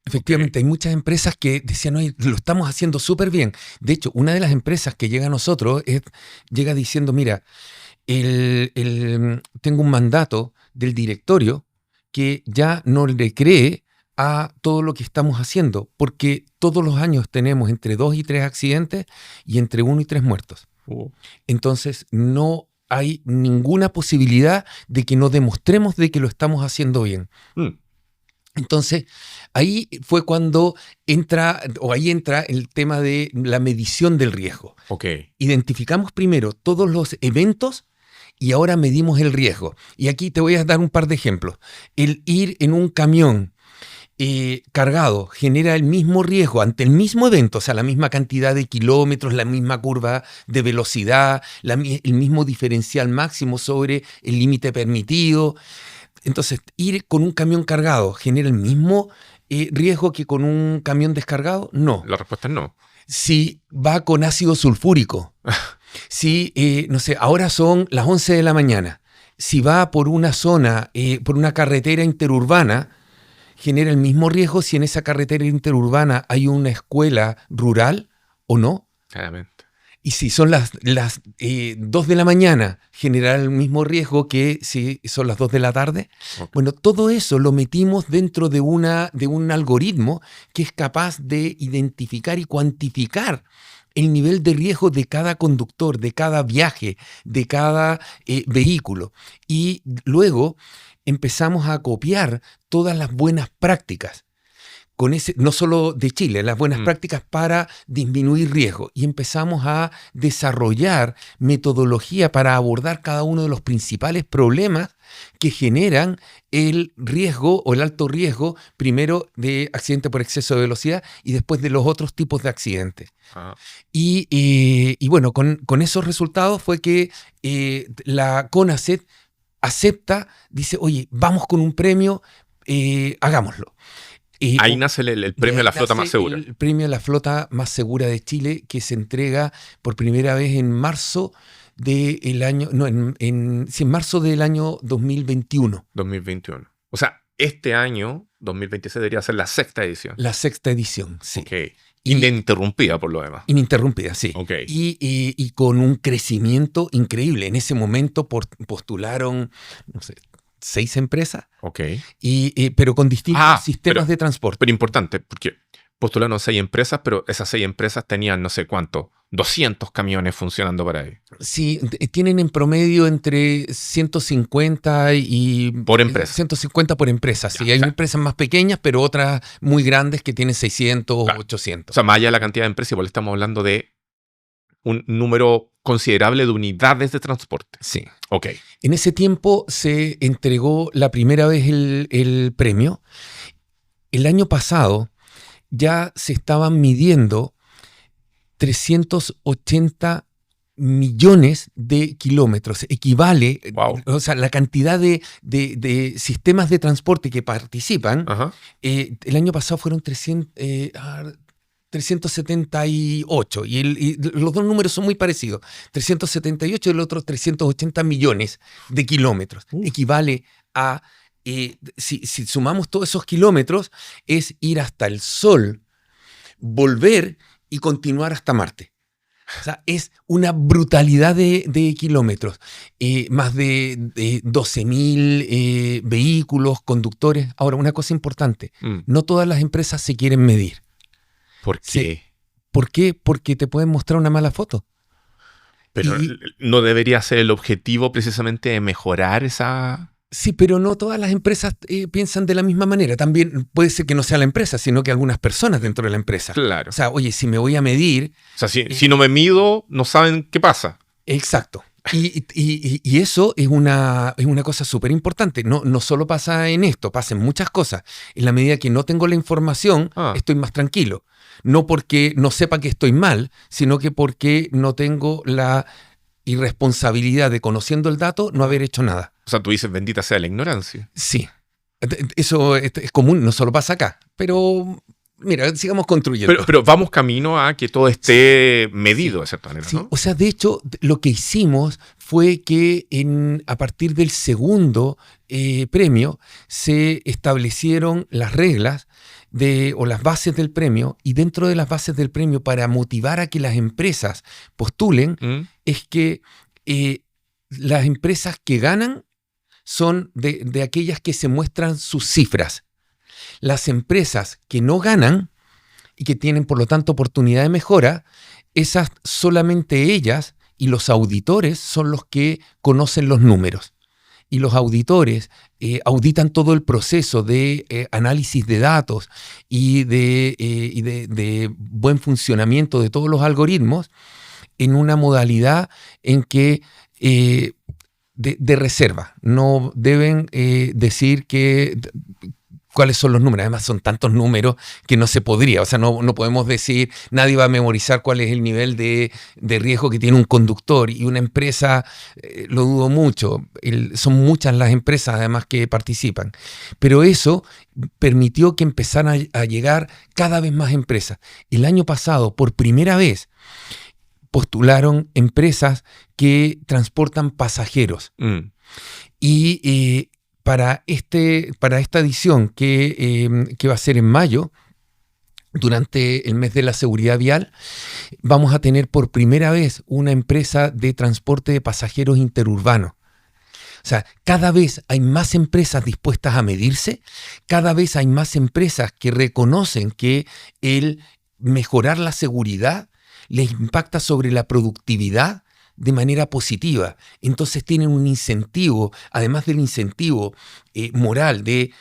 Hay muchas empresas que decían, oye, lo estamos haciendo súper bien. De hecho, una de las empresas que llega a nosotros llega diciendo, mira, tengo un mandato del directorio que ya no le cree a todo lo que estamos haciendo, porque todos los años tenemos entre 2 y 3 accidentes y entre 1 y 3 muertos. Entonces, no hay ninguna posibilidad de que no demostremos de que lo estamos haciendo bien. Entonces, ahí fue cuando entra el tema de la medición del riesgo. Identificamos primero todos los eventos y ahora medimos el riesgo. Y aquí te voy a dar un par de ejemplos. El ir en un camión cargado genera el mismo riesgo ante el mismo evento, o sea, la misma cantidad de kilómetros, la misma curva de velocidad, el mismo diferencial máximo sobre el límite permitido. Entonces, ir con un camión cargado genera el mismo riesgo que con un camión descargado. No. La respuesta es no. Si va con ácido sulfúrico, si, no sé, ahora son las 11 de la mañana, si va por una zona, por una carretera interurbana, genera el mismo riesgo si en esa carretera interurbana hay una escuela rural o no. Claramente. Y si son las 2 de la mañana, generará el mismo riesgo que si son las 2 de la tarde. Bueno, todo eso lo metimos dentro de un algoritmo que es capaz de identificar y cuantificar el nivel de riesgo de cada conductor, de cada viaje, de cada vehículo. Y luego empezamos a copiar todas las buenas prácticas, no solo de Chile, las buenas prácticas para disminuir riesgo. Y empezamos a desarrollar metodología para abordar cada uno de los principales problemas que generan el riesgo o el alto riesgo, primero de accidente por exceso de velocidad y después de los otros tipos de accidentes. Y bueno, con esos resultados fue que la CONACET acepta, dice, oye, vamos con un premio, hagámoslo. Ahí nace el premio a la flota más segura. El premio a la flota más segura de Chile, que se entrega por primera vez en marzo del año, en marzo del año 2021. 2021. O sea, este año, 2026, debería ser la 6ª edición. La 6ª edición, sí. Ininterrumpida, por lo demás. Ininterrumpida, sí. Y con un crecimiento increíble. En ese momento postularon, no sé, 6 empresas, pero con distintos sistemas de transporte. Pero importante, porque postularon 6 empresas, pero esas 6 empresas tenían no sé cuánto, 200 camiones funcionando para ahí. Sí, tienen en promedio entre 150 y... Por empresa. 150 por empresa, sí. Hay empresas más pequeñas, pero otras muy grandes que tienen 600 o 800. O sea, más allá de la cantidad de empresas, igual estamos hablando de un número considerable de unidades de transporte. Sí. En ese tiempo se entregó la primera vez el premio. El año pasado ya se estaban midiendo 380 millones de kilómetros. Equivale, o sea, la cantidad de sistemas de transporte que participan. El año pasado fueron 378 y los dos números son muy parecidos, 378 y el otro 380 millones de kilómetros. Equivale a, si sumamos todos esos kilómetros, es ir hasta el Sol, volver y continuar hasta Marte. O sea, es una brutalidad de kilómetros, más de 12.000 vehículos, conductores. Ahora, una cosa importante, no todas las empresas se quieren medir. ¿Por qué? ¿Por qué? Porque te pueden mostrar una mala foto. Pero ¿no debería ser el objetivo precisamente de mejorar esa Sí, pero no todas las empresas piensan de la misma manera. También puede ser que no sea la empresa, sino que algunas personas dentro de la empresa. Claro. O sea, oye, si me voy a medir... O sea, si no me mido, no saben qué pasa. Exacto. Y eso es una cosa súper importante. No solo pasa en esto, pasa en muchas cosas. En la medida que no tengo la información, estoy más tranquilo. No porque no sepa que estoy mal, sino que porque no tengo la irresponsabilidad de, conociendo el dato, no haber hecho nada. O sea, tú dices, bendita sea la ignorancia. Sí. Eso es común, no solo pasa acá. Pero, mira, sigamos construyendo. Pero vamos camino a que todo esté medido, de cierta manera, Sí, ¿no? o sea, de hecho, lo que hicimos fue que a partir del segundo premio se establecieron las reglas o las bases del premio, y dentro de las bases del premio, para motivar a que las empresas postulen, es que las empresas que ganan son de aquellas que se muestran sus cifras. Las empresas que no ganan y que tienen, por lo tanto, oportunidad de mejora, esas solamente ellas y los auditores son los que conocen los números. Y los auditores auditan todo el proceso de análisis de datos y de buen funcionamiento de todos los algoritmos en una modalidad en que de reserva. No deben decir cuáles son los números. Además, son tantos números que no se podría. O sea, no podemos decir, nadie va a memorizar cuál es el nivel de riesgo que tiene un conductor. Y una empresa, lo dudo mucho. Son muchas las empresas, además, que participan. Pero eso permitió que empezaran a llegar cada vez más empresas. El año pasado, por primera vez, postularon empresas que transportan pasajeros. Y para esta edición que va a ser en mayo, durante el mes de la seguridad vial, vamos a tener por primera vez una empresa de transporte de pasajeros interurbano. O sea, cada vez hay más empresas dispuestas a medirse, cada vez hay más empresas que reconocen que el mejorar la seguridad les impacta sobre la productividad de manera positiva. Entonces tienen un incentivo, además del incentivo moral de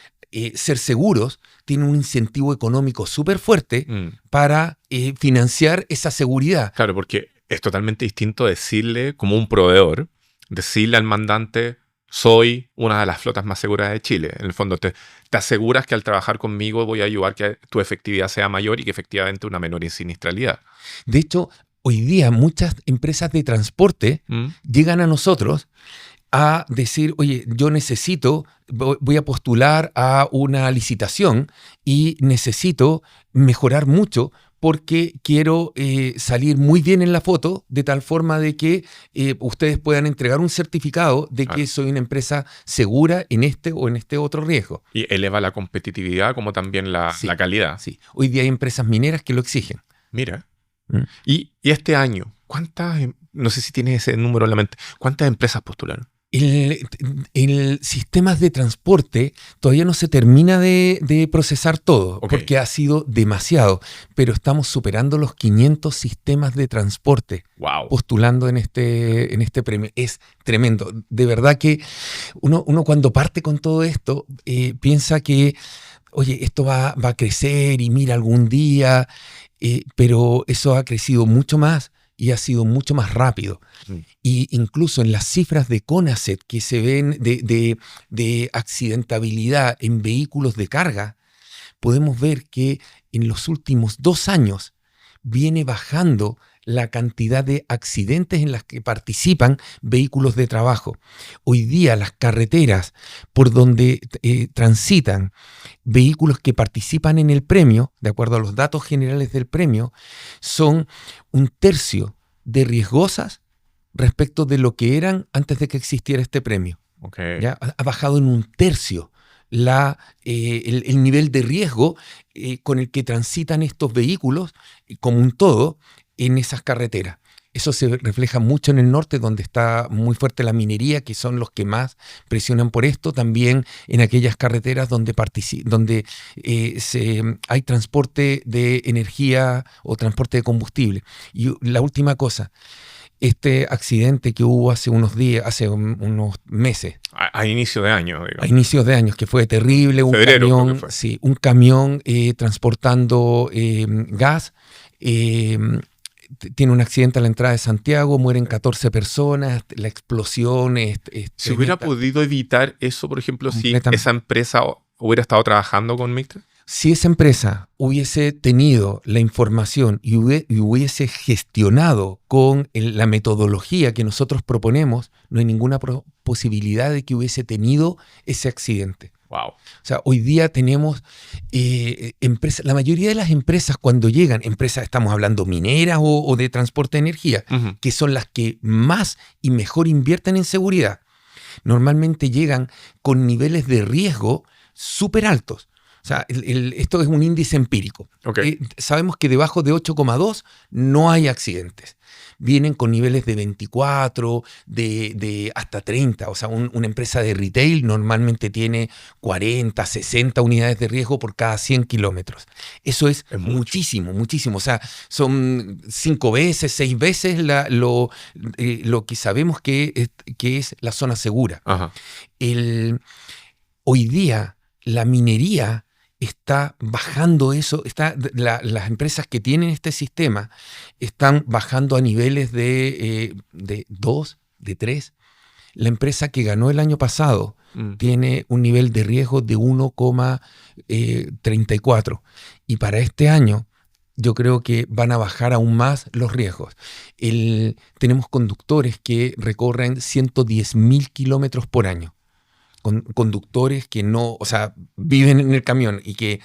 ser seguros, tienen un incentivo económico súper fuerte para financiar esa seguridad. Claro, porque es totalmente distinto decirle, como un proveedor, decirle al mandante, soy una de las flotas más seguras de Chile. En el fondo, te aseguras que al trabajar conmigo voy a ayudar a que tu efectividad sea mayor y que efectivamente una menor siniestralidad. De hecho, hoy día muchas empresas de transporte llegan a nosotros a decir, oye, yo voy a postular a una licitación y necesito mejorar mucho porque quiero salir muy bien en la foto, de tal forma de que ustedes puedan entregar un certificado de que soy una empresa segura en este o en este otro riesgo. Y eleva la competitividad como también la calidad. Sí, hoy día hay empresas mineras que lo exigen. Mira. Y este año, no sé si tienes ese número en la mente, ¿cuántas empresas postularon? El sistemas de transporte todavía no se termina de procesar todo, porque ha sido demasiado, pero estamos superando los 500 sistemas de transporte postulando en este premio. Es tremendo. De verdad que uno cuando parte con todo esto piensa que, oye, esto va a crecer y mira algún día, pero eso ha crecido mucho más y ha sido mucho más rápido. Y incluso en las cifras de CONACET que se ven de accidentabilidad en vehículos de carga, podemos ver que en los últimos 2 años viene bajando la cantidad de accidentes en las que participan vehículos de trabajo. Hoy día las carreteras por donde transitan vehículos que participan en el premio, de acuerdo a los datos generales del premio, son 1/3 de riesgosas respecto de lo que eran antes de que existiera este premio. ¿Ya? Ha bajado en 1/3 el nivel de riesgo con el que transitan estos vehículos como un todo en esas carreteras. Eso se refleja mucho en el norte, donde está muy fuerte la minería, que son los que más presionan por esto. También en aquellas carreteras donde hay transporte de energía o transporte de combustible. Y la última cosa, este accidente que hubo hace unos días, unos meses. A inicio de año, digamos. A inicios de años, que fue terrible. Febrero, creo que fue. Sí, un camión transportando gas. Tiene un accidente a la entrada de Santiago, mueren 14 personas, la explosión es ¿Se hubiera podido evitar eso, por ejemplo, si esa empresa hubiera estado trabajando con Mictra? Si esa empresa hubiese tenido la información y hubiese gestionado con la metodología que nosotros proponemos, no hay ninguna posibilidad de que hubiese tenido ese accidente. Wow. O sea, hoy día tenemos empresas, la mayoría de las empresas cuando llegan, empresas, estamos hablando mineras o de transporte de energía, que son las que más y mejor invierten en seguridad, normalmente llegan con niveles de riesgo súper altos. O sea, esto es un índice empírico. Okay. Sabemos que debajo de 8,2 no hay accidentes. Vienen con niveles de 24, de hasta 30. O sea, una empresa de retail normalmente tiene 40, 60 unidades de riesgo por cada 100 kilómetros. Eso es muchísimo, muchísimo. O sea, son 5 veces, 6 veces lo que sabemos que es la zona segura. Ajá. Hoy día, la minería está bajando eso, las empresas que tienen este sistema están bajando a niveles de 2, de 3. La empresa que ganó el año pasado tiene un nivel de riesgo de 1,34. Y para este año yo creo que van a bajar aún más los riesgos. Tenemos conductores que recorren 110.000 kilómetros por año. Conductores que no, o sea, viven en el camión y que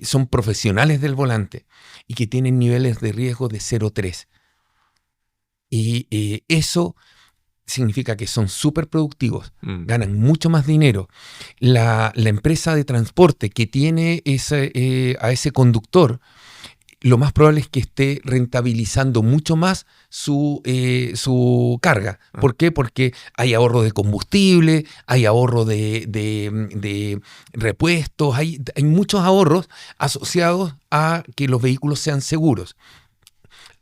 son profesionales del volante y que tienen niveles de riesgo de 0,3. Y eso significa que son súper productivos, ganan mucho más dinero. La empresa de transporte que tiene a ese conductor, lo más probable es que esté rentabilizando mucho más su carga. ¿Por qué? Porque hay ahorro de combustible, hay ahorro de repuestos, hay muchos ahorros asociados a que los vehículos sean seguros.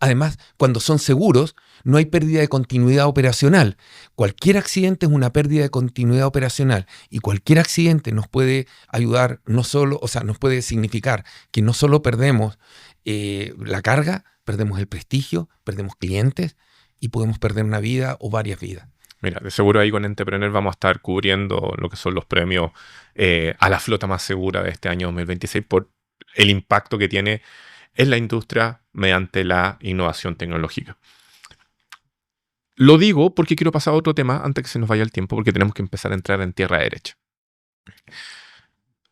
Además, cuando son seguros, no hay pérdida de continuidad operacional. Cualquier accidente es una pérdida de continuidad operacional y cualquier accidente nos puede ayudar, no solo, o sea, nos puede significar que no solo perdemos la carga, perdemos el prestigio, perdemos clientes y podemos perder una vida o varias vidas. Mira, de seguro ahí con Entrepreneur vamos a estar cubriendo lo que son los premios a la flota más segura de este año 2026 por el impacto que tiene en la industria mediante la innovación tecnológica. Lo digo porque quiero pasar a otro tema antes que se nos vaya el tiempo, porque tenemos que empezar a entrar en tierra derecha.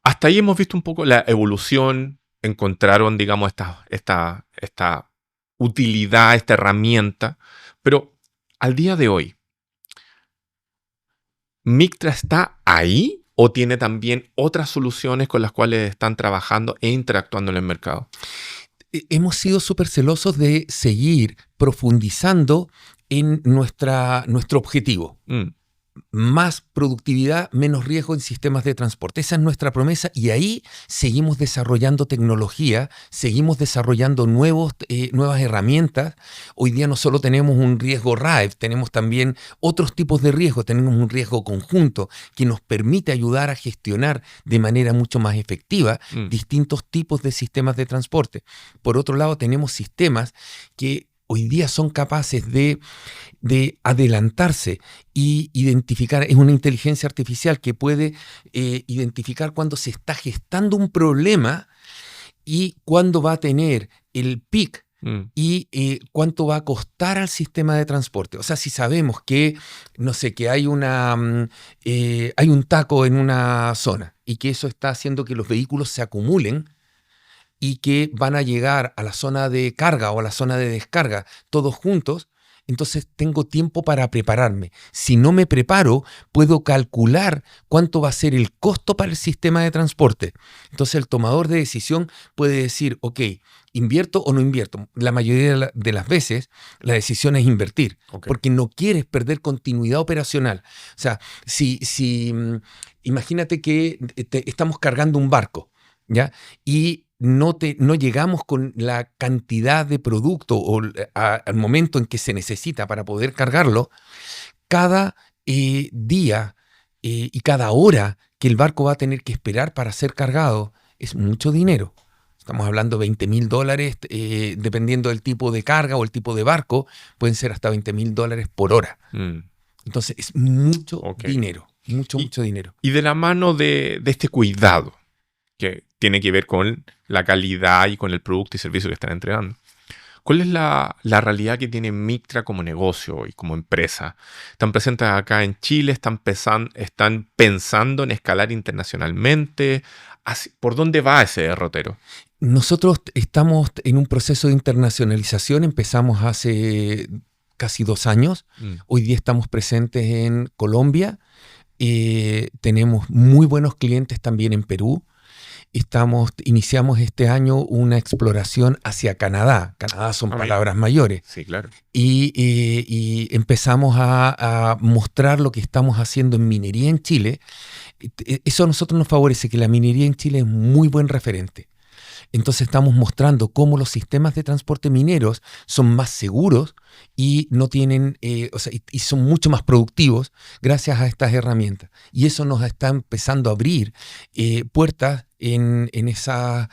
Hasta ahí hemos visto un poco la evolución. Encontraron, digamos, esta utilidad, esta herramienta. Pero al día de hoy, ¿Mictra está ahí o tiene también otras soluciones con las cuales están trabajando e interactuando en el mercado? Hemos sido súper celosos de seguir profundizando en nuestro objetivo. Más productividad, menos riesgo en sistemas de transporte. Esa es nuestra promesa y ahí seguimos desarrollando tecnología, seguimos desarrollando nuevas herramientas. Hoy día no solo tenemos un riesgo RAEV, tenemos también otros tipos de riesgo. Tenemos un riesgo conjunto que nos permite ayudar a gestionar de manera mucho más efectiva distintos tipos de sistemas de transporte. Por otro lado, tenemos sistemas que hoy día son capaces de adelantarse y identificar, es una inteligencia artificial que puede identificar cuando se está gestando un problema y cuándo va a tener el pic y cuánto va a costar al sistema de transporte. O sea, si sabemos que, no sé, que hay un taco en una zona y que eso está haciendo que los vehículos se acumulen, y que van a llegar a la zona de carga o a la zona de descarga todos juntos, entonces tengo tiempo para prepararme. Si no me preparo, puedo calcular cuánto va a ser el costo para el sistema de transporte. Entonces el tomador de decisión puede decir, ok, ¿invierto o no invierto? La mayoría de las veces la decisión es invertir, porque no quieres perder continuidad operacional. O sea, si imagínate que estamos cargando un barco, ¿ya? Y no llegamos con la cantidad de producto o al momento en que se necesita para poder cargarlo, cada día y cada hora que el barco va a tener que esperar para ser cargado es mucho dinero. Estamos hablando de $20,000, dependiendo del tipo de carga o el tipo de barco, pueden ser hasta $20,000 por hora. Entonces es mucho dinero, mucho dinero. Y de la mano de este cuidado, que tiene que ver con la calidad y con el producto y servicio que están entregando, ¿cuál es la realidad que tiene Mictra como negocio y como empresa? ¿Están presentes acá en Chile? ¿Están pensando en escalar internacionalmente? ¿Por dónde va ese derrotero? Nosotros estamos en un proceso de internacionalización. Empezamos hace casi 2 años. Hoy día estamos presentes en Colombia. Tenemos muy buenos clientes también en Perú. Iniciamos este año una exploración hacia Canadá. Canadá son palabras mayores. Sí, claro. Y empezamos a mostrar lo que estamos haciendo en minería en Chile. Eso a nosotros nos favorece, que la minería en Chile es muy buen referente. Entonces estamos mostrando cómo los sistemas de transporte mineros son más seguros y no tienen, y son mucho más productivos gracias a estas herramientas. Y eso nos está empezando a abrir puertas en esos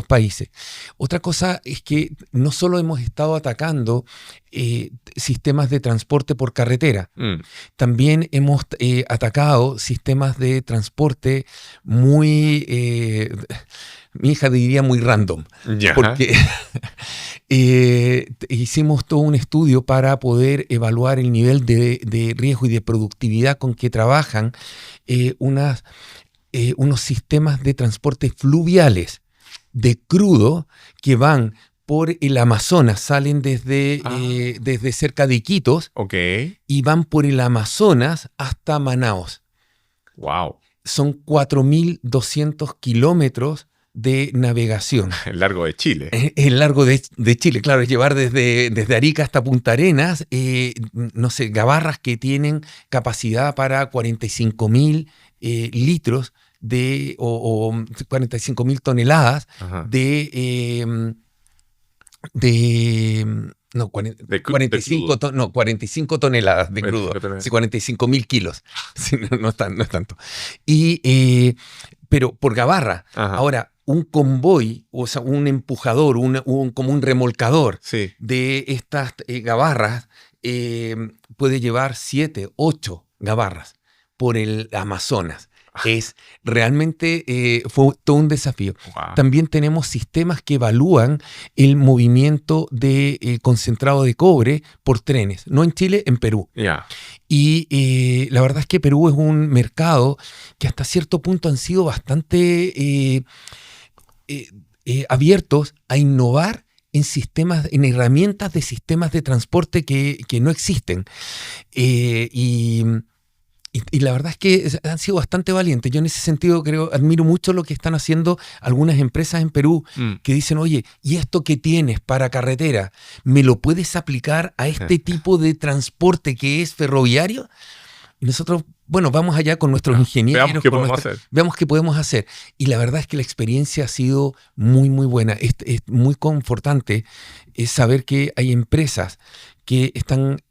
países. Otra cosa es que no solo hemos estado atacando sistemas de transporte por carretera, también hemos atacado sistemas de transporte muy... mi hija diría muy random, porque hicimos todo un estudio para poder evaluar el nivel de riesgo y de productividad con que trabajan unos sistemas de transporte fluviales de crudo que van por el Amazonas, salen desde cerca de Iquitos y van por el Amazonas hasta Manaos. Wow. Son 4.200 kilómetros de navegación. El largo de Chile. El largo de Chile, claro, es llevar desde Arica hasta Punta Arenas, gabarras que tienen capacidad para 45.000 litros o 45.000 toneladas no, 45 toneladas de crudo. Sí, 45.000 kilos. Sí, no es tanto. Pero por gabarra. Ahora, un convoy, o sea, un empujador, como un remolcador de estas gabarras puede llevar 7, 8 gabarras por el Amazonas. Es realmente fue todo un desafío. Wow. También tenemos sistemas que evalúan el movimiento de concentrado de cobre por trenes, no en Chile, en Perú. Y la verdad es que Perú es un mercado que hasta cierto punto han sido bastante abiertos a innovar en herramientas de sistemas de transporte que no existen. Y la verdad es que han sido bastante valientes. Yo en ese sentido admiro mucho lo que están haciendo algunas empresas en Perú que dicen, oye, ¿y esto que tienes para carretera, me lo puedes aplicar a este tipo de transporte que es ferroviario? Y nosotros, vamos allá con nuestros ingenieros. Veamos qué podemos hacer. Y la verdad es que la experiencia ha sido muy, muy buena. Es muy confortante saber que hay empresas que están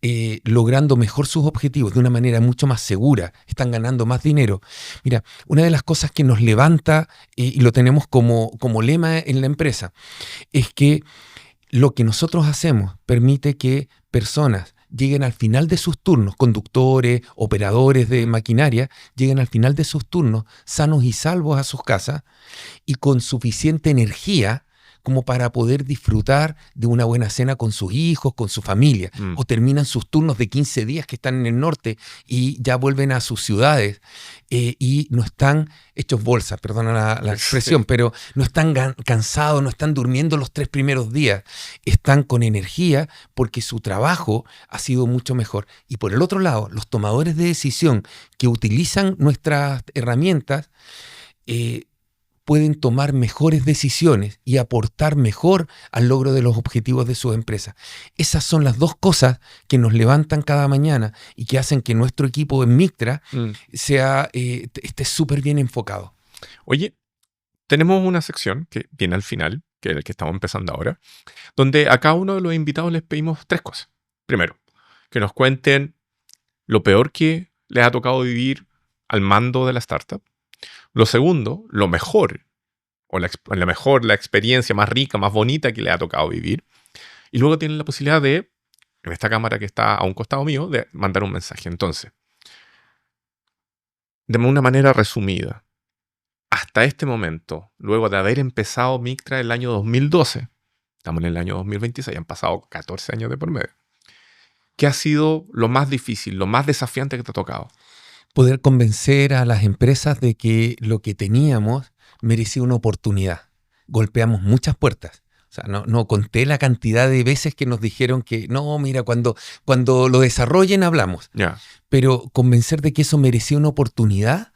logrando mejor sus objetivos de una manera mucho más segura, están ganando más dinero. Mira, una de las cosas que nos levanta, y lo tenemos como lema en la empresa, es que lo que nosotros hacemos permite que personas lleguen al final de sus turnos, conductores, operadores de maquinaria, lleguen al final de sus turnos sanos y salvos a sus casas y con suficiente energía como para poder disfrutar de una buena cena con sus hijos, con su familia, o terminan sus turnos de 15 días que están en el norte y ya vuelven a sus ciudades y no están hechos bolsa, perdona la expresión, pero no están cansados, no están durmiendo los 3 primeros días, están con energía porque su trabajo ha sido mucho mejor. Y por el otro lado, los tomadores de decisión que utilizan nuestras herramientas pueden tomar mejores decisiones y aportar mejor al logro de los objetivos de sus empresas. Esas son las 2 cosas que nos levantan cada mañana y que hacen que nuestro equipo en Mictra esté súper bien enfocado. Oye, tenemos una sección que viene al final, que es el que estamos empezando ahora, donde a cada uno de los invitados les pedimos 3 cosas. Primero, que nos cuenten lo peor que les ha tocado vivir al mando de la startup. Lo segundo, lo mejor, o la experiencia más rica, más bonita que les ha tocado vivir. Y luego tienen la posibilidad de, en esta cámara que está a un costado mío, de mandar un mensaje. Entonces, de una manera resumida, hasta este momento, luego de haber empezado Mictra el año 2012, estamos en el año 2026, han pasado 14 años de por medio. ¿Qué ha sido lo más difícil, lo más desafiante que te ha tocado? Poder convencer a las empresas de que lo que teníamos merecía una oportunidad. Golpeamos muchas puertas. O sea, no conté la cantidad de veces que nos dijeron que no, mira, cuando lo desarrollen hablamos. Ya. Pero convencer de que eso merecía una oportunidad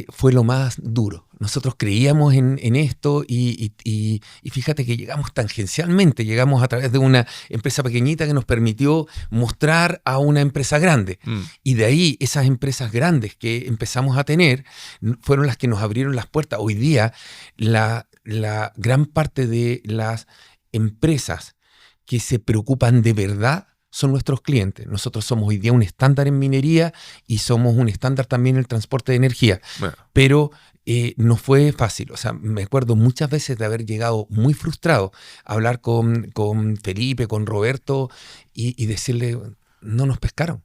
fue lo más duro. Nosotros creíamos en esto y fíjate que llegamos tangencialmente, llegamos a través de una empresa pequeñita que nos permitió mostrar a una empresa grande. Y de ahí esas empresas grandes que empezamos a tener fueron las que nos abrieron las puertas. Hoy día la gran parte de las empresas que se preocupan de verdad son nuestros clientes. Nosotros somos hoy día un estándar en minería y somos un estándar también en el transporte de energía. Bueno. Pero no fue fácil. O sea, me acuerdo muchas veces de haber llegado muy frustrado a hablar con Felipe, con Roberto y decirle, no nos pescaron.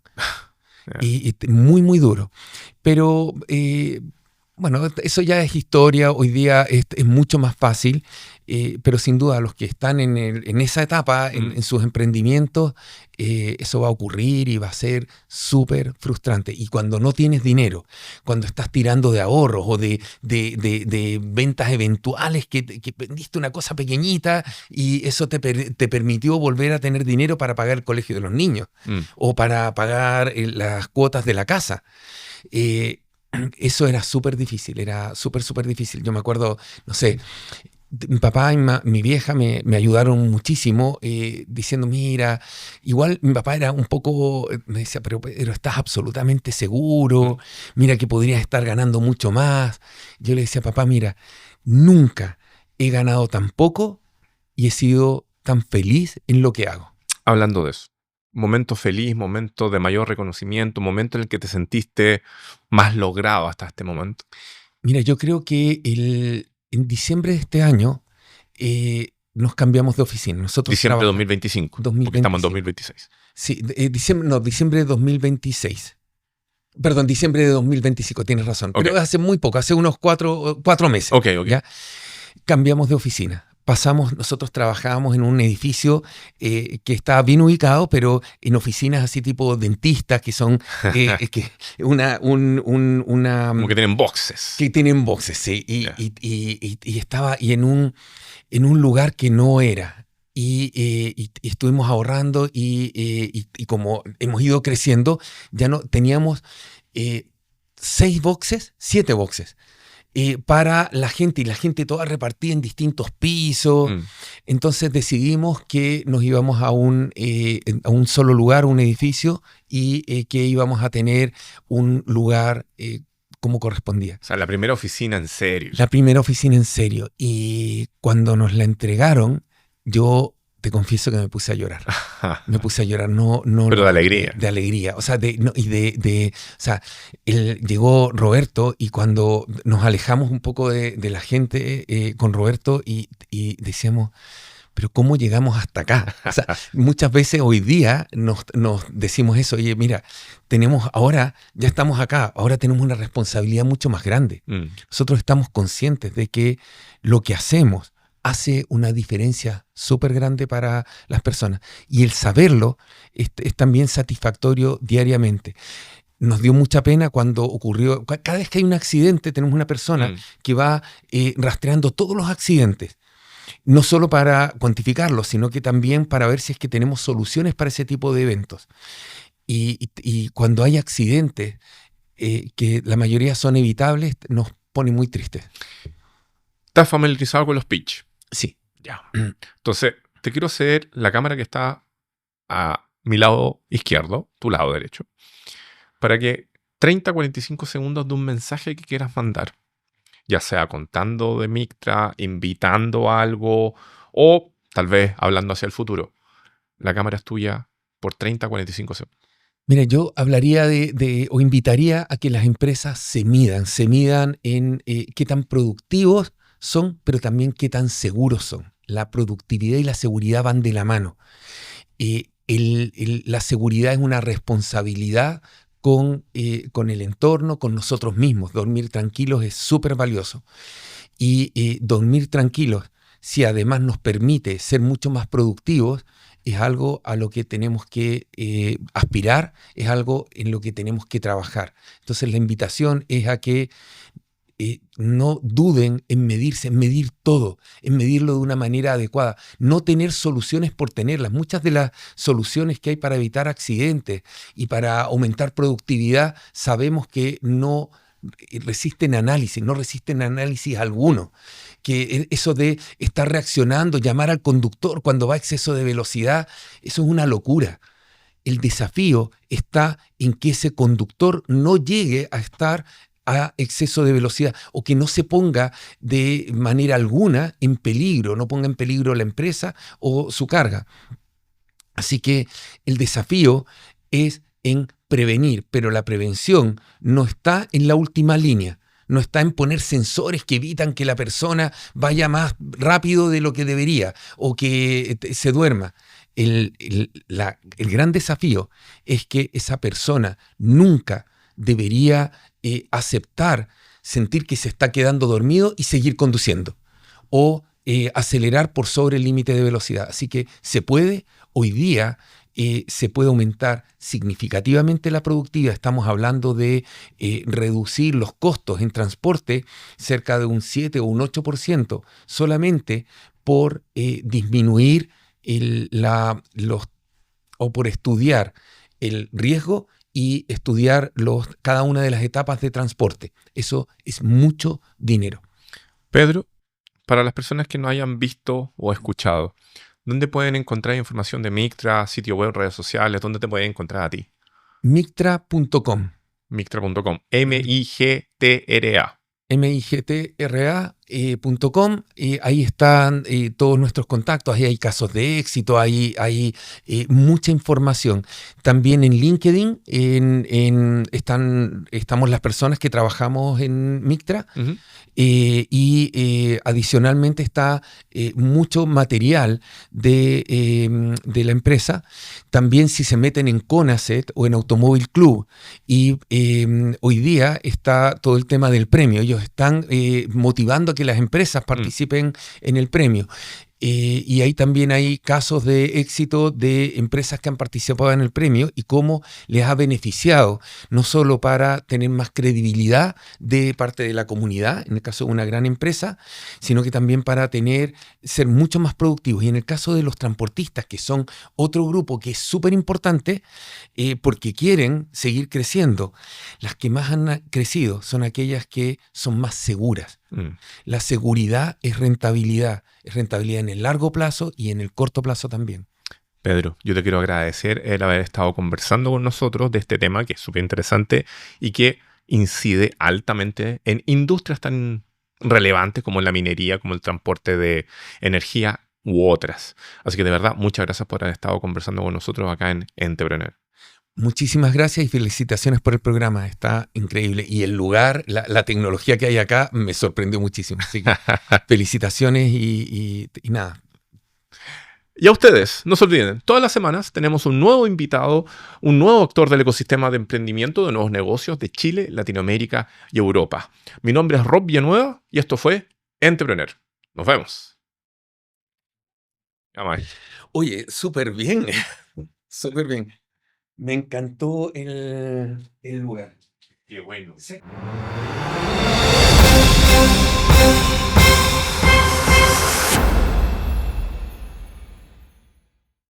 Y muy, muy duro. Pero bueno, eso ya es historia. Hoy día es mucho más fácil. Pero sin duda los que están en esa etapa, en sus emprendimientos, eso va a ocurrir y va a ser súper frustrante. Y cuando no tienes dinero, cuando estás tirando de ahorros o de ventas eventuales que vendiste una cosa pequeñita y eso te permitió volver a tener dinero para pagar el colegio de los niños o para pagar las cuotas de la casa. Eso era súper difícil, era súper difícil. Yo me acuerdo, no sé, mi papá y mi vieja me ayudaron muchísimo diciendo, mira, igual mi papá era un poco, me decía, pero estás absolutamente seguro, mira que podrías estar ganando mucho más. Yo le decía, papá, mira, nunca he ganado tan poco y he sido tan feliz en lo que hago. Hablando de eso, momento feliz, momento de mayor reconocimiento, momento en el que te sentiste más logrado hasta este momento. Mira, yo creo que en diciembre de este año nos cambiamos de oficina. Nosotros diciembre de 2025, porque estamos en 2026. Sí, diciembre de 2026. Perdón, diciembre de 2025, tienes razón. Okay. Pero hace muy poco, hace unos 4 meses. Okay. ¿Ya? Cambiamos de oficina. Nosotros trabajábamos en un edificio que estaba bien ubicado, pero en oficinas así tipo dentistas, que son como que tienen boxes. Que tienen boxes, sí. Y estaba en un lugar que no era. Y estuvimos ahorrando y como hemos ido creciendo, ya no teníamos 7 boxes. Para la gente, y la gente toda repartida en distintos pisos. Entonces decidimos que nos íbamos a un solo lugar, un edificio, y que íbamos a tener un lugar como correspondía. O sea, la primera oficina en serio. La primera oficina en serio. Y cuando nos la entregaron, yo te confieso que me puse a llorar. Me puse a llorar, pero de alegría. De alegría. O sea, llegó Roberto y cuando nos alejamos un poco de la gente con Roberto y decíamos, pero ¿cómo llegamos hasta acá? O sea, muchas veces hoy día nos decimos eso, oye, mira, ya estamos acá, ahora tenemos una responsabilidad mucho más grande. Nosotros estamos conscientes de que lo que hacemos hace una diferencia súper grande para las personas. Y el saberlo es también satisfactorio diariamente. Nos dio mucha pena cuando ocurrió, cada vez que hay un accidente tenemos una persona que va rastreando todos los accidentes. No solo para cuantificarlos, sino que también para ver si es que tenemos soluciones para ese tipo de eventos. Y cuando hay accidentes, que la mayoría son evitables, nos pone muy tristes. ¿Estás familiarizado con los pitch? Sí. Ya. Entonces, te quiero hacer la cámara que está a mi lado izquierdo, tu lado derecho, para que 30-45 segundos de un mensaje que quieras mandar. ya sea contando de Mictra, invitando a algo o tal vez hablando hacia el futuro. La cámara es tuya por 30, 45 segundos. Mira, yo hablaría o invitaría a que las empresas se midan en qué tan productivos son, pero también qué tan seguros son. La productividad y la seguridad van de la mano. La seguridad es una responsabilidad con el entorno, con nosotros mismos. Dormir tranquilos es súper valioso. Y dormir tranquilos, si además nos permite ser mucho más productivos, es algo a lo que tenemos que aspirar, es algo en lo que tenemos que trabajar. Entonces la invitación es a que no duden en medirse, en medir todo, en medirlo de una manera adecuada, no tener soluciones por tenerlas. Muchas de las soluciones que hay para evitar accidentes y para aumentar productividad sabemos que no resisten análisis alguno. Que eso de estar reaccionando, llamar al conductor cuando va a exceso de velocidad, eso es una locura. El desafío está en que ese conductor no llegue a estar a exceso de velocidad o que no se ponga de manera alguna en peligro, no ponga en peligro la empresa o su carga. Así que el desafío es en prevenir, pero la prevención no está en la última línea. No está en poner sensores que evitan que la persona vaya más rápido de lo que debería o que se duerma. El gran desafío es que esa persona nunca debería aceptar, sentir que se está quedando dormido y seguir conduciendo o acelerar por sobre el límite de velocidad. Así que se puede, hoy día se puede aumentar significativamente la productividad. Estamos hablando de reducir los costos en transporte cerca de un 7 o un 8% solamente por disminuir o por estudiar el riesgo y estudiar cada una de las etapas de transporte. Eso es mucho dinero. Pedro, para las personas que no hayan visto o escuchado, ¿dónde pueden encontrar información de Mictra, sitio web, redes sociales? ¿Dónde te pueden encontrar a ti? Mictra.com. Mictra.com. M-I-G-T-R-A. migtra.com, ahí están todos nuestros contactos, ahí hay casos de éxito, hay mucha información. También en LinkedIn estamos las personas que trabajamos en Mictra. Uh-huh. Adicionalmente está mucho material de la empresa. También si se meten en Conaset o en Automóvil Club, y hoy día está todo el tema del premio. Ellos están motivando a que las empresas participen en el premio. Y ahí también hay casos de éxito de empresas que han participado en el premio y cómo les ha beneficiado, no solo para tener más credibilidad de parte de la comunidad, en el caso de una gran empresa, sino que también para ser mucho más productivos. Y en el caso de los transportistas, que son otro grupo que es súper importante porque quieren seguir creciendo, las que más han crecido son aquellas que son más seguras. La seguridad es rentabilidad en el largo plazo y en el corto plazo también. Pedro, yo te quiero agradecer el haber estado conversando con nosotros de este tema que es súper interesante y que incide altamente en industrias tan relevantes como la minería, como el transporte de energía u otras. Así que de verdad, muchas gracias por haber estado conversando con nosotros acá en Entrepreneur. Muchísimas gracias y felicitaciones por el programa. Está increíble. Y el lugar, la tecnología que hay acá me sorprendió muchísimo. Así que felicitaciones y nada. Y a ustedes, no se olviden, todas las semanas tenemos un nuevo invitado, un nuevo actor del ecosistema de emprendimiento de nuevos negocios de Chile, Latinoamérica y Europa. Mi nombre es Rob Villanueva y esto fue Entrepreneur. Nos vemos. Oye, súper bien. Súper bien. Me encantó el lugar. Qué bueno. Sí.